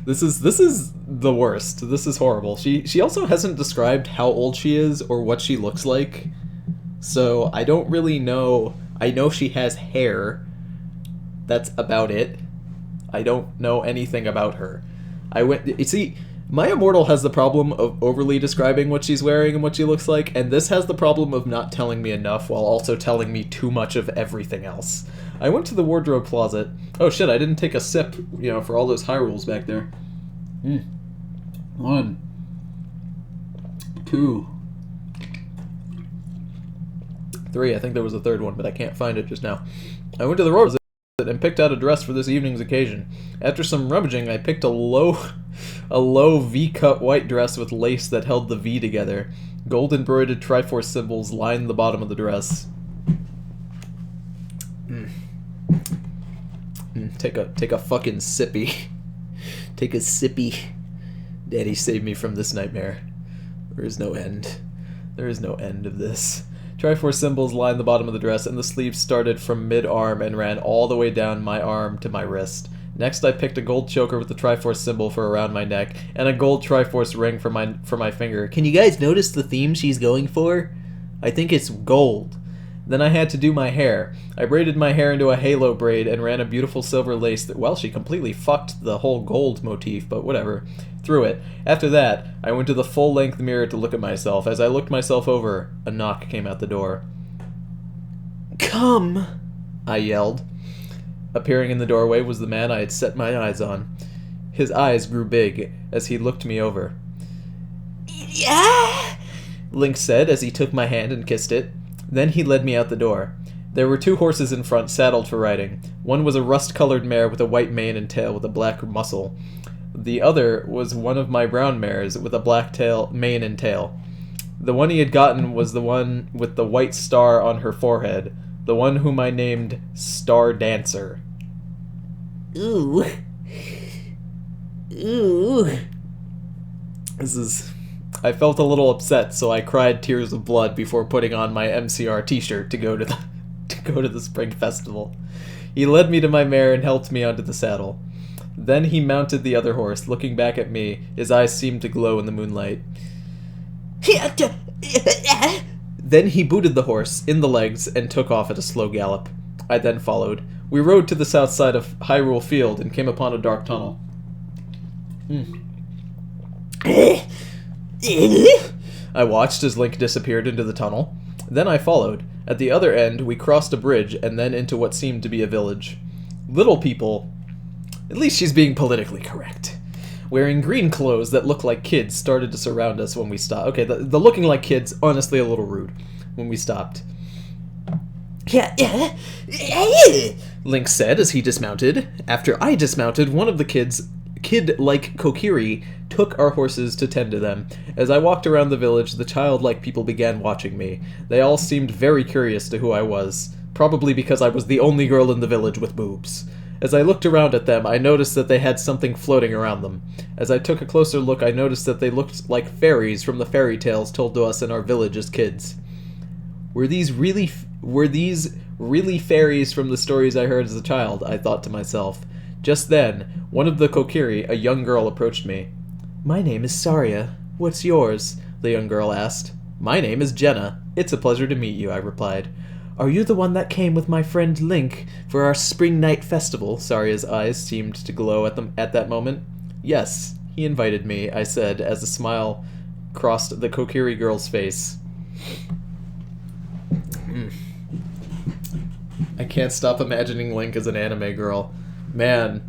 This is the worst. This is horrible. She also hasn't described how old she is or what she looks like. So I don't really know. I know she has hair. That's about it. I don't know anything about her. You see, My Immortal has the problem of overly describing what she's wearing and what she looks like, and this has the problem of not telling me enough while also telling me too much of everything else. I went to the wardrobe closet. Oh shit, I didn't take a sip, for all those Hyrules back there. 1, 2, 3. I think there was a third one, but I can't find it just now. I went to the wardrobe closet and picked out a dress for this evening's occasion. After some rummaging, I picked a low V-cut white dress with lace that held the V together. Gold embroidered Triforce symbols lined the bottom of the dress. Take a fucking sippy. Take a sippy. Daddy, save me from this nightmare. There is no end. There is no end of this. Triforce symbols lined the bottom of the dress, and the sleeves started from mid-arm and ran all the way down my arm to my wrist. Next, I picked a gold choker with the Triforce symbol for around my neck, and a gold Triforce ring for my finger. Can you guys notice the theme she's going for? I think it's gold. Then I had to do my hair. I braided my hair into a halo braid and ran a beautiful silver lace that, well, she completely fucked the whole gold motif, but whatever, through it. After that, I went to the full-length mirror to look at myself. As I looked myself over, a knock came at the door. "Come!" I yelled. Appearing in the doorway was the man I had set my eyes on. His eyes grew big as he looked me over. "Yeah!" Link said as he took my hand and kissed it. Then he led me out the door. There were 2 horses in front, saddled for riding. One was a rust-colored mare with a white mane and tail with a black muscle. The other was one of my brown mares with a black mane and tail. The one he had gotten was the one with the white star on her forehead, the one whom I named Star Dancer. Ooh. Ooh. I felt a little upset, so I cried tears of blood before putting on my MCR t-shirt to go to the spring festival. He led me to my mare and helped me onto the saddle. Then he mounted the other horse, looking back at me. His eyes seemed to glow in the moonlight. Then he booted the horse in the legs and took off at a slow gallop. I then followed. We rode to the south side of Hyrule Field and came upon a dark tunnel. I watched as Link disappeared into the tunnel. Then I followed. At the other end, we crossed a bridge and then into what seemed to be a village. Little people, at least she's being politically correct, wearing green clothes that look like kids started to surround us when we stopped. Okay, the looking like kids, honestly a little rude, when we stopped. Link said as he dismounted. After I dismounted, one of the kid-like Kokiri took our horses to tend to them. As I walked around the village, the childlike people began watching me. They all seemed very curious to who I was, probably because I was the only girl in the village with boobs. As I looked around at them, I noticed that they had something floating around them. As I took a closer look, I noticed that they looked like fairies from the fairy tales told to us in our village as kids. Were these really fairies from the stories I heard as a child? I thought to myself. Just then, one of the Kokiri, a young girl, approached me. "My name is Saria. What's yours?" the young girl asked. "My name is Jenna. It's a pleasure to meet you," I replied. "Are you the one that came with my friend Link for our spring night festival?" Saria's eyes seemed to glow at that moment. "Yes, he invited me," I said as a smile crossed the Kokiri girl's face. I can't stop imagining Link as an anime girl. Man.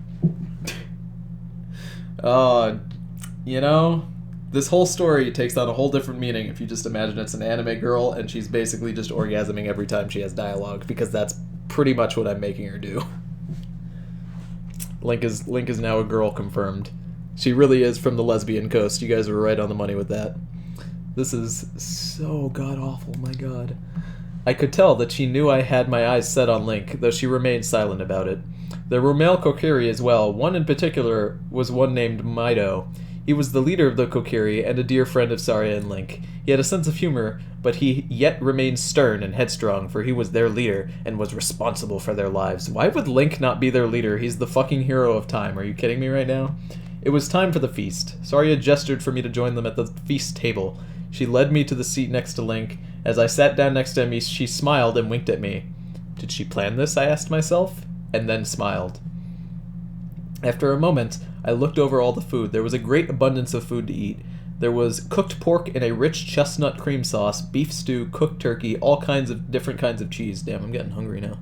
This whole story takes on a whole different meaning if you just imagine it's an anime girl and she's basically just orgasming every time she has dialogue, because that's pretty much what I'm making her do. Link is now a girl confirmed. She really is from the lesbian coast. You guys were right on the money with that. This is so god-awful, my god. I could tell that she knew I had my eyes set on Link, though she remained silent about it. There were male Kokiri as well. One in particular was one named Mido. He was the leader of the Kokiri and a dear friend of Saria and Link. He had a sense of humor, but he yet remained stern and headstrong, for he was their leader and was responsible for their lives. Why would Link not be their leader? He's the fucking hero of time. Are you kidding me right now? It was time for the feast. Saria gestured for me to join them at the feast table. She led me to the seat next to Link. As I sat down next to him, she smiled and winked at me. Did she plan this? I asked myself, and then smiled. After a moment, I looked over all the food. There was a great abundance of food to eat. There was cooked pork in a rich chestnut cream sauce, beef stew, cooked turkey, all kinds of different kinds of cheese. Damn, I'm getting hungry now.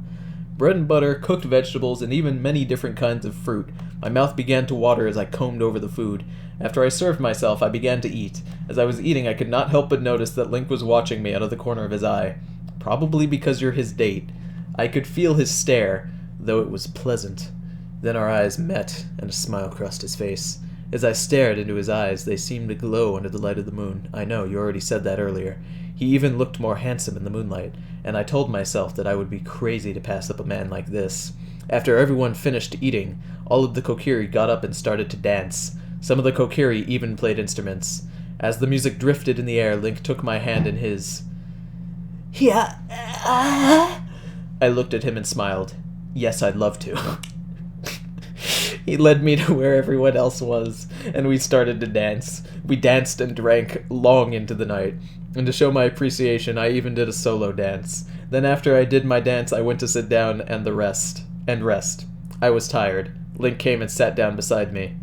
Bread and butter, cooked vegetables, and even many different kinds of fruit. My mouth began to water as I combed over the food. After I served myself, I began to eat. As I was eating, I could not help but notice that Link was watching me out of the corner of his eye. Probably because you're his date. I could feel his stare, though it was pleasant. Then our eyes met, and a smile crossed his face. As I stared into his eyes, they seemed to glow under the light of the moon. I know, you already said that earlier. He even looked more handsome in the moonlight, and I told myself that I would be crazy to pass up a man like this. After everyone finished eating, all of the Kokiri got up and started to dance. Some of the Kokiri even played instruments. As the music drifted in the air, Link took my hand in his. Yeah. I looked at him and smiled. Yes, I'd love to. He led me to where everyone else was, and we started to dance. We danced and drank long into the night, and to show my appreciation, I even did a solo dance. Then after I did my dance, I went to sit down and rest. I was tired. Link came and sat down beside me.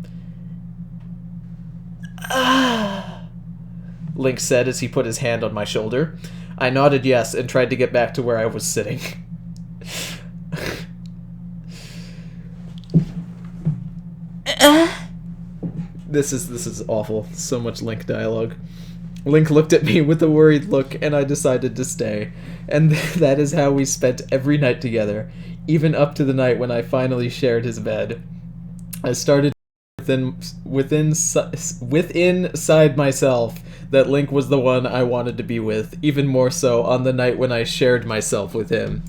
Link said as he put his hand on my shoulder. I nodded yes and tried to get back to where I was sitting. This is awful. So much Link dialogue. Link looked at me with a worried look, and I decided to stay. And that is how we spent every night together, even up to the night when I finally shared his bed. I started within inside myself that Link was the one I wanted to be with, even more so on the night when I shared myself with him.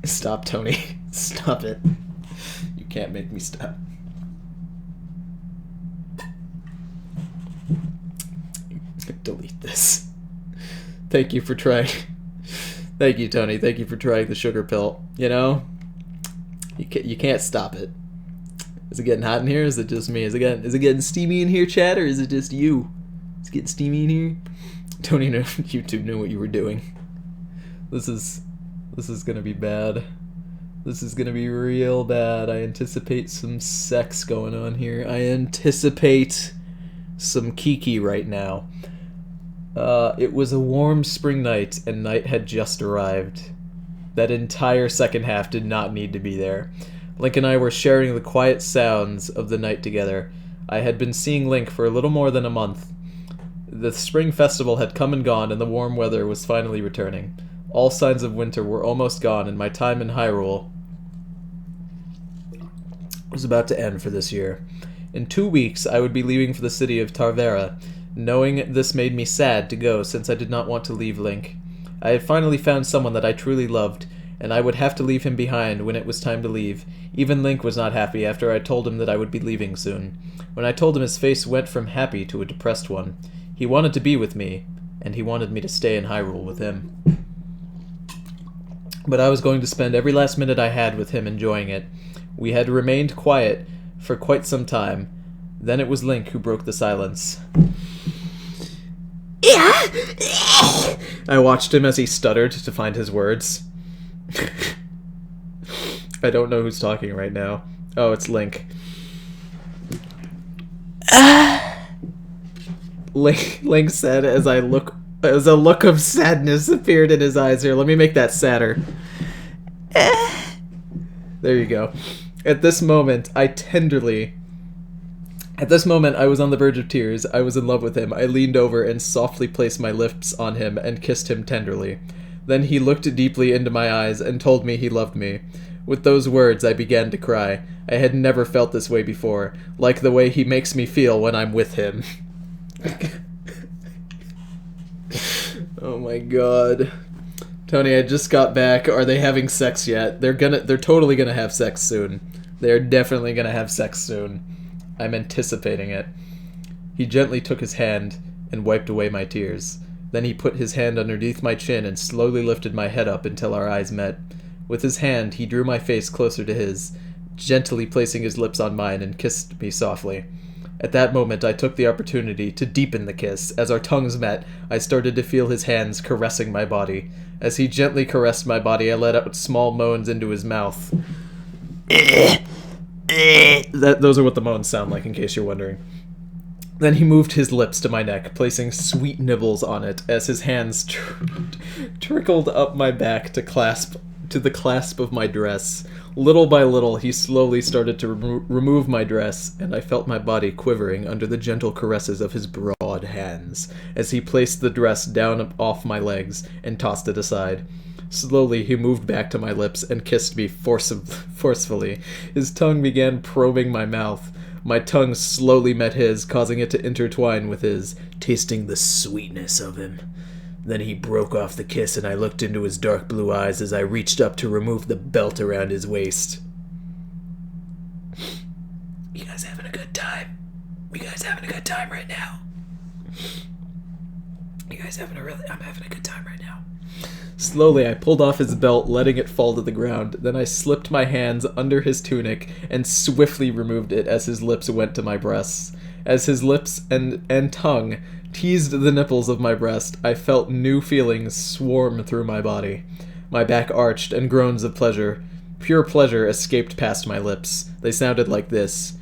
Stop, Tony. Stop it. You can't make me stop. Delete this. Thank you for trying. Thank you, Tony. Thank you for trying the sugar pill. You know, you can't stop it. Is it getting hot in here? Is it just me? Is it getting steamy in here, Chad, or is it just you? Is it getting steamy in here? Tony knew YouTube knew what you were doing. This is gonna be bad. This is gonna be real bad. I anticipate some sex going on here. I anticipate some kiki right now. It was a warm spring night, and night had just arrived. That entire second half did not need to be there. Link and I were sharing the quiet sounds of the night together. I had been seeing Link for a little more than a month. The spring festival had come and gone, and the warm weather was finally returning. All signs of winter were almost gone, and my time in Hyrule was about to end for this year. In 2 weeks, I would be leaving for the city of Tarvera. Knowing this made me sad to go, since I did not want to leave Link. I had finally found someone that I truly loved, and I would have to leave him behind when it was time to leave. Even Link was not happy after I told him that I would be leaving soon. When I told him, his face went from happy to a depressed one. He wanted to be with me, and he wanted me to stay in Hyrule with him. But I was going to spend every last minute I had with him enjoying it. We had remained quiet for quite some time. Then it was Link who broke the silence. I watched him as he stuttered to find his words. I don't know who's talking right now. Oh, it's Link. Link said as a look of sadness appeared in his eyes. Here, let me make that sadder. There you go. At this moment, I was on the verge of tears. I was in love with him. I leaned over and softly placed my lips on him and kissed him tenderly. Then he looked deeply into my eyes and told me he loved me. With those words, I began to cry. I had never felt this way before, like the way he makes me feel when I'm with him. Oh my god. Tony, I just got back. Are they having sex yet? They're totally gonna have sex soon. They're definitely gonna have sex soon. I'm anticipating it. He gently took his hand and wiped away my tears. Then he put his hand underneath my chin and slowly lifted my head up until our eyes met. With his hand, he drew my face closer to his, gently placing his lips on mine, and kissed me softly. At that moment, I took the opportunity to deepen the kiss. As our tongues met, I started to feel his hands caressing my body. As he gently caressed my body, I let out small moans into his mouth. Those are what the moans sound like, in case you're wondering. Then he moved his lips to my neck, placing sweet nibbles on it as his hands trickled up my back to the clasp of my dress. Little by little, he slowly started to remove my dress, and I felt my body quivering under the gentle caresses of his broad hands as he placed the dress down off my legs and tossed it aside. Slowly, he moved back to my lips and kissed me forcefully. His tongue began probing my mouth. My tongue slowly met his, causing it to intertwine with his, tasting the sweetness of him. Then he broke off the kiss, and I looked into his dark blue eyes as I reached up to remove the belt around his waist. You guys having a good time? You guys having a good time right now? You guys having I'm having a good time right now. Slowly, I pulled off his belt, letting it fall to the ground. Then I slipped my hands under his tunic and swiftly removed it as his lips went to my breasts. As his lips and tongue teased the nipples of my breast, I felt new feelings swarm through my body. My back arched, and groans of pleasure, pure pleasure, escaped past my lips. They sounded like this.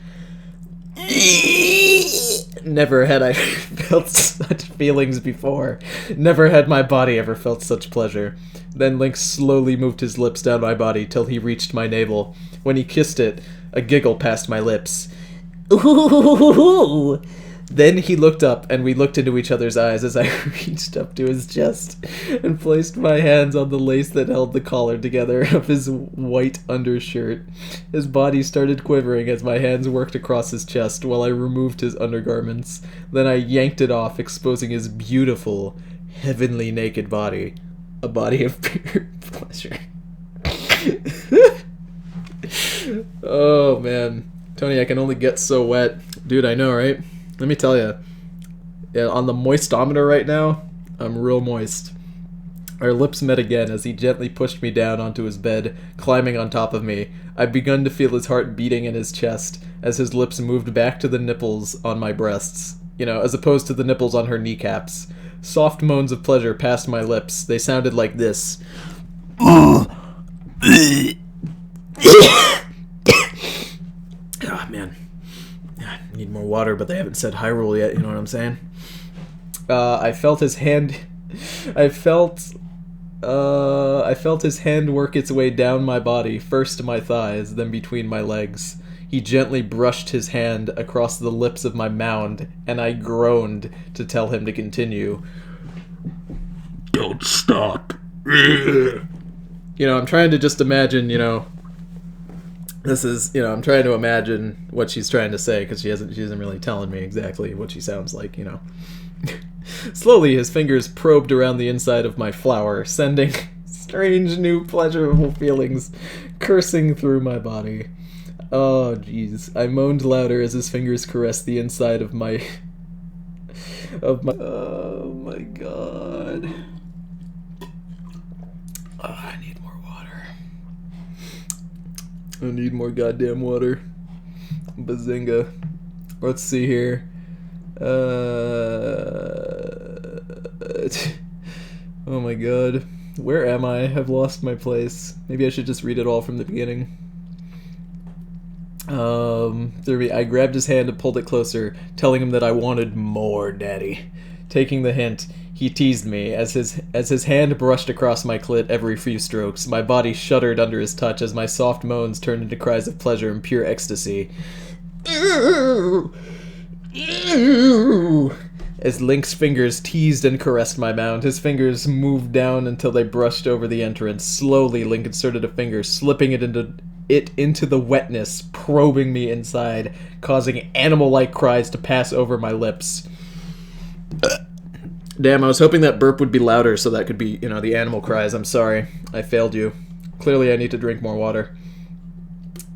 Never had I felt such feelings before. Never had my body ever felt such pleasure. Then Link slowly moved his lips down my body till he reached my navel. When he kissed it, a giggle passed my lips. Ooh! Then he looked up, and we looked into each other's eyes as I reached up to his chest and placed my hands on the lace that held the collar together of his white undershirt. His body started quivering as my hands worked across his chest while I removed his undergarments. Then I yanked it off, exposing his beautiful, heavenly naked body. A body of pure pleasure. Oh, man. Tony, I can only get so wet. Dude, I know, right? Let me tell you, yeah, on the moistometer right now, I'm real moist. Our lips met again as he gently pushed me down onto his bed, climbing on top of me. I'd begun to feel his heart beating in his chest as his lips moved back to the nipples on my breasts, as opposed to the nipples on her kneecaps. Soft moans of pleasure passed my lips. They sounded like this. Oh, man. I need more water, but they haven't said Hyrule yet, you know what I'm saying? I felt his hand work its way down my body, first to my thighs, then between my legs. He gently brushed his hand across the lips of my mound, and I groaned to tell him to continue. Don't stop. I'm trying to just imagine, this is, I'm trying to imagine what she's trying to say, because she isn't really telling me exactly what she sounds like, Slowly, his fingers probed around the inside of my flower, sending strange new pleasurable feelings coursing through my body. Oh, jeez. I moaned louder as his fingers caressed the inside of my... Oh, my God. Oh, I need more water. I need more goddamn water. Bazinga. Let's see here. Oh my god. Where am I? I've lost my place. Maybe I should just read it all from the beginning. I grabbed his hand and pulled it closer, telling him that I wanted more, Daddy. Taking the hint, he teased me. As his hand brushed across my clit every few strokes, my body shuddered under his touch as my soft moans turned into cries of pleasure and pure ecstasy. As Link's fingers teased and caressed my mound, his fingers moved down until they brushed over the entrance. Slowly, Link inserted a finger, slipping it into the wetness, probing me inside, causing animal-like cries to pass over my lips. Damn, I was hoping that burp would be louder so that could be, the animal cries. I'm sorry. I failed you. Clearly I need to drink more water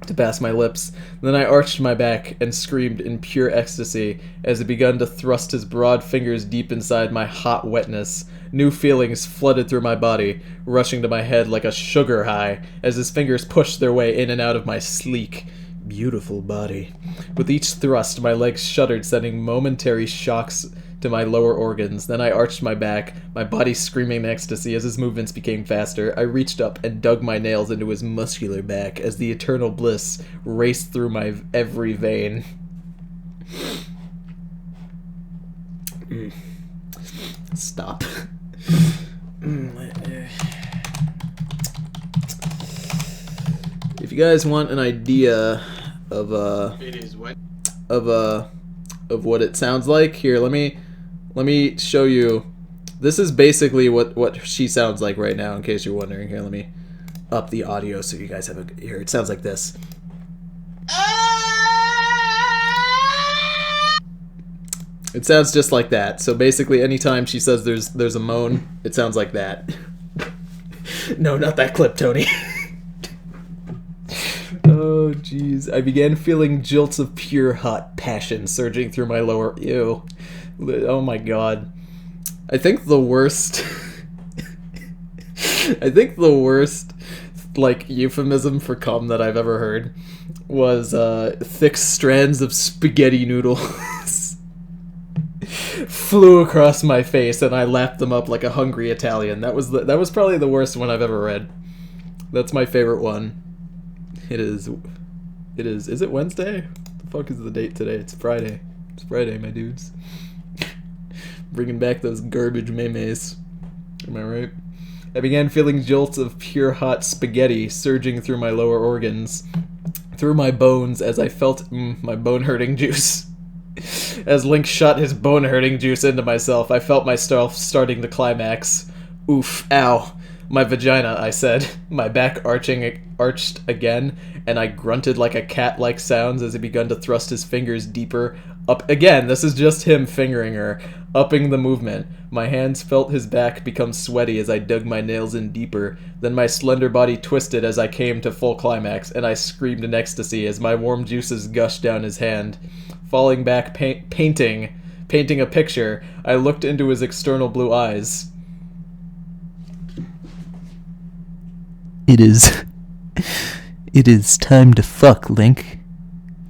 to pass my lips. Then I arched my back and screamed in pure ecstasy as he began to thrust his broad fingers deep inside my hot wetness. New feelings flooded through my body, rushing to my head like a sugar high as his fingers pushed their way in and out of my sleek, beautiful body. With each thrust, my legs shuddered, sending momentary shocks to my lower organs. Then I arched my back, my body screaming in ecstasy as his movements became faster. I reached up and dug my nails into his muscular back as the eternal bliss raced through my every vein. Stop. If you guys want an idea of what it sounds like, here, let me show you. This is basically what she sounds like right now, in case you're wondering. Here, let me up the audio so you guys have a here. It sounds like this. It sounds just like that. So basically, anytime she says there's a moan, it sounds like that. No, not that clip, Tony. Oh, jeez. I began feeling jolts of pure hot passion surging through my lower... Ew. Oh my god. I think the worst... I think the worst, like, euphemism for cum that I've ever heard was, thick strands of spaghetti noodles flew across my face, and I lapped them up like a hungry Italian. That was probably the worst one I've ever read. That's my favorite one. It is, is it Wednesday? The fuck is the date today? It's Friday. It's Friday, my dudes. Bringing back those garbage memes. Am I right? I began feeling jolts of pure hot spaghetti surging through my lower organs, through my bones as I felt my bone-hurting juice. As Link shot his bone-hurting juice into myself, I felt myself starting to climax. Oof, ow. My vagina, I said, my back arched again, and I grunted like a cat-like sounds as he begun to thrust his fingers deeper up. Again, this is just him fingering her, upping the movement. My hands felt his back become sweaty as I dug my nails in deeper. Then my slender body twisted as I came to full climax, and I screamed in ecstasy as my warm juices gushed down his hand. Falling back, painting a picture, I looked into his external blue eyes. It is time to fuck, Link.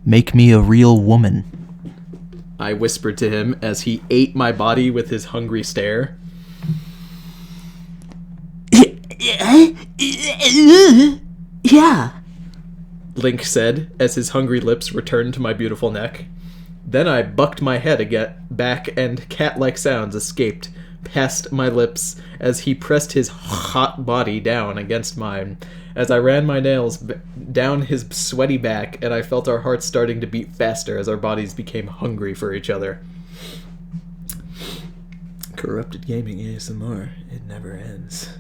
Make me a real woman. I whispered to him as he ate my body with his hungry stare. Yeah, Link said as his hungry lips returned to my beautiful neck. Then I bucked my head back and cat-like sounds escaped past my lips as he pressed his hot body down against mine. As I ran my nails down his sweaty back, and I felt our hearts starting to beat faster as our bodies became hungry for each other. Corrupted Gaming ASMR, it never ends.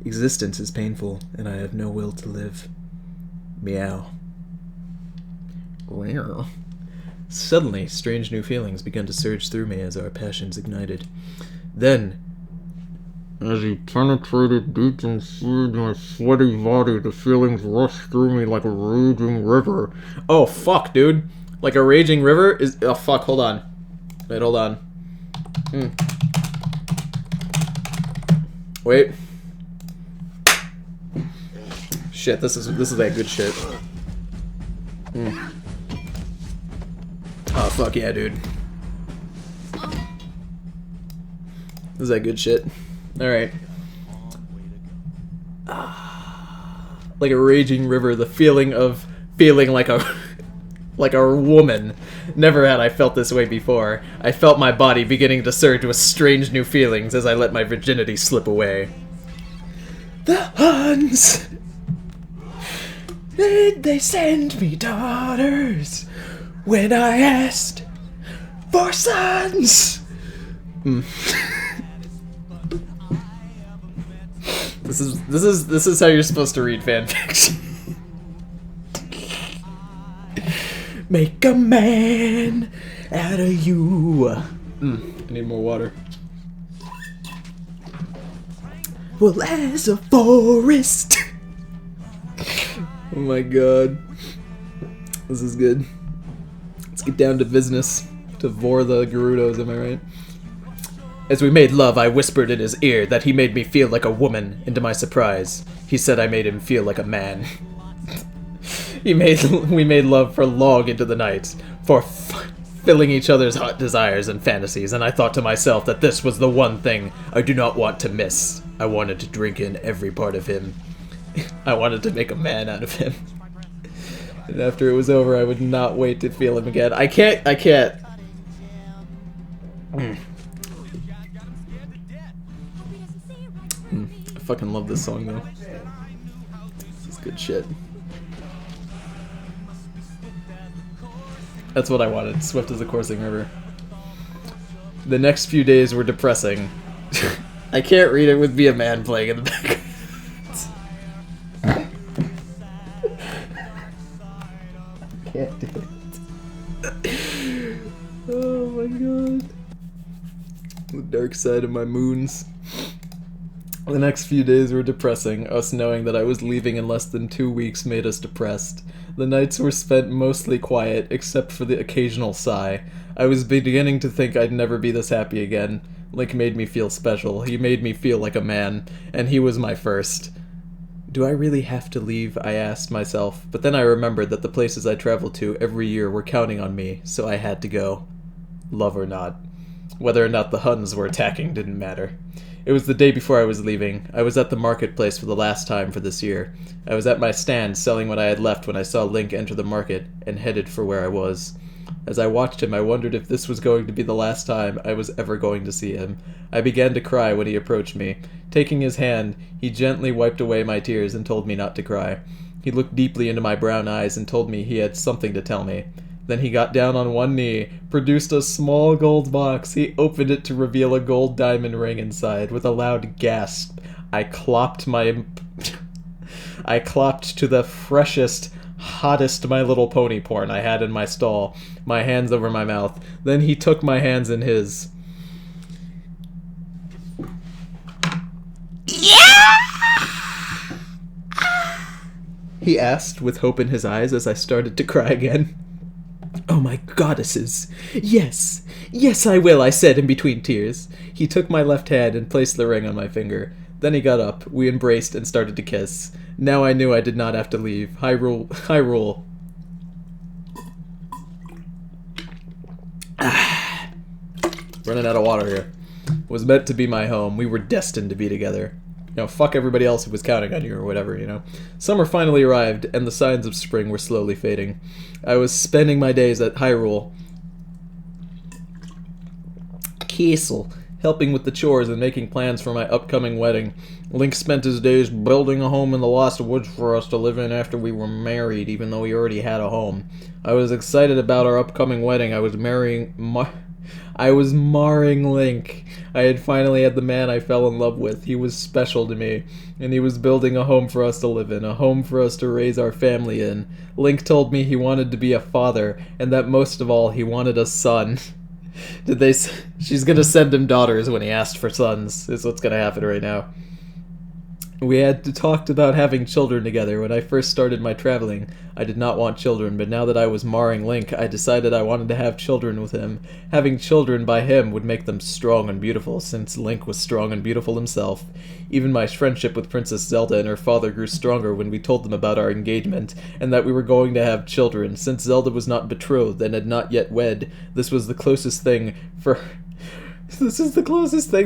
Existence is painful, and I have no will to live. Meow. Wow. Suddenly, strange new feelings began to surge through me as our passions ignited. Then, as he penetrated deep inside my sweaty body, the feelings rushed through me like a raging river. Oh, fuck, dude. Like a raging river is... Oh, fuck, hold on. Wait, hold on. Wait. Shit, this is that good shit. Oh, fuck yeah, dude. This is that good shit. Alright. Like a raging river, the feeling of feeling like a woman. Never had I felt this way before. I felt my body beginning to surge with strange new feelings as I let my virginity slip away. The Huns! Did they send me daughters when I asked for sons? This is how you're supposed to read fanfiction. Make a man out of you. I need more water. Well, as a forest. Oh my god. This is good. Let's get down to business. To vor the Gerudos, am I right? As we made love, I whispered in his ear that he made me feel like a woman, and to my surprise, he said I made him feel like a man. We made love for long into the night, for filling each other's hot desires and fantasies, and I thought to myself that this was the one thing I do not want to miss. I wanted to drink in every part of him. I wanted to make a man out of him. And after it was over, I would not wait to feel him again. I can't. I fucking love this song, though. This is good shit. That's what I wanted. Swift as a coursing river. The next few days were depressing. I can't read it with Be a Man playing in the background. Can't do it. Oh my god. The dark side of my moons. The next few days were depressing. Us knowing that I was leaving in less than 2 weeks made us depressed. The nights were spent mostly quiet, except for the occasional sigh. I was beginning to think I'd never be this happy again. Link made me feel special. He made me feel like a man, and he was my first. Do I really have to leave? I asked myself, but then I remembered that the places I traveled to every year were counting on me, so I had to go. Love or not. Whether or not the Huns were attacking didn't matter. It was the day before I was leaving. I was at the marketplace for the last time for this year. I was at my stand selling what I had left when I saw Link enter the market and headed for where I was. As I watched him, I wondered if this was going to be the last time I was ever going to see him. I began to cry when he approached me. Taking his hand, he gently wiped away my tears and told me not to cry. He looked deeply into my brown eyes and told me he had something to tell me. Then he got down on one knee, produced a small gold box. He opened it to reveal a gold diamond ring inside. With a loud gasp, I clopped to the freshest, hottest My Little Pony porn I had in my stall, my hands over my mouth. Then he took my hands in his. Yeah! He asked with hope in his eyes as I started to cry again. Oh my goddesses. Yes. Yes, I will, I said in between tears. He took my left hand and placed the ring on my finger. Then he got up, we embraced and started to kiss. Now I knew I did not have to leave. Hyrule. Running out of water here. Was meant to be my home. We were destined to be together. You know, fuck everybody else who was counting on you or whatever, you know. Summer finally arrived, and the signs of spring were slowly fading. I was spending my days at Hyrule Castle, helping with the chores and making plans for my upcoming wedding. Link spent his days building a home in the Lost Woods for us to live in after we were married, even though we already had a home. I was excited about our upcoming wedding. I was marring Link. I had finally had the man I fell in love with. He was special to me, and he was building a home for us to live in, a home for us to raise our family in. Link told me he wanted to be a father, and that most of all, he wanted a son. She's gonna send him daughters when he asked for sons, is what's gonna happen right now. We had talked about having children together. When I first started my traveling, I did not want children, but now that I was marring Link, I decided I wanted to have children with him. Having children by him would make them strong and beautiful, since Link was strong and beautiful himself. Even my friendship with Princess Zelda and her father grew stronger when we told them about our engagement, and that we were going to have children. Since Zelda was not betrothed and had not yet wed, this was the closest thing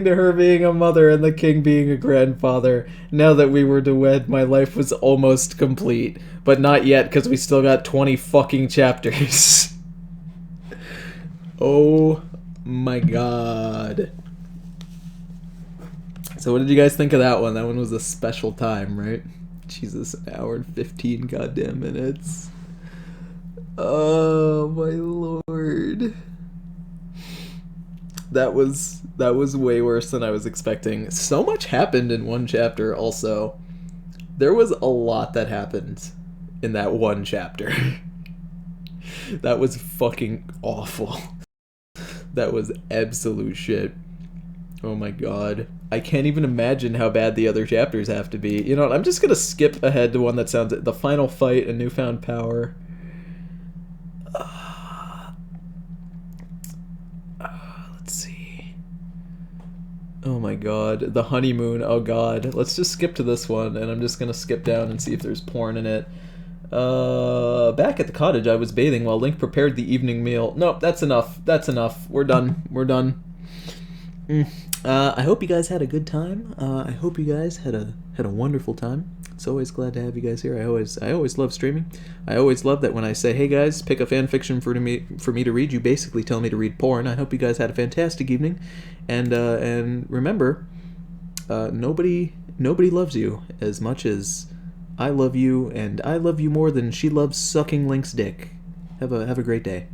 to her being a mother and the king being a grandfather. Now that we were to wed, my life was almost complete. But not yet, because we still got 20 fucking chapters. Oh my god. So what did you guys think of that one? That one was a special time, right? Jesus, an hour and 15 goddamn minutes. Oh my lord. That was way worse than I was expecting. So much happened in one chapter also. There was a lot that happened in that one chapter. That was fucking awful. That was absolute shit. Oh my god. I can't even imagine how bad the other chapters have to be. You know what, I'm just gonna skip ahead to one that sounds... The final fight, A Newfound Power. Let's see. Oh my god. The Honeymoon. Oh god. Let's just skip to this one, and I'm just gonna skip down and see if there's porn in it. Back at the cottage, I was bathing while Link prepared the evening meal. No, that's enough. That's enough. We're done. We're done. I hope you guys had a good time. I hope you guys had a wonderful time. It's always glad to have you guys here. I always love streaming. I always love that when I say, "Hey guys, pick a fan fiction for me to read," you basically tell me to read porn. I hope you guys had a fantastic evening, and remember, nobody loves you as much as I love you, and I love you more than she loves sucking Link's dick. Have a great day.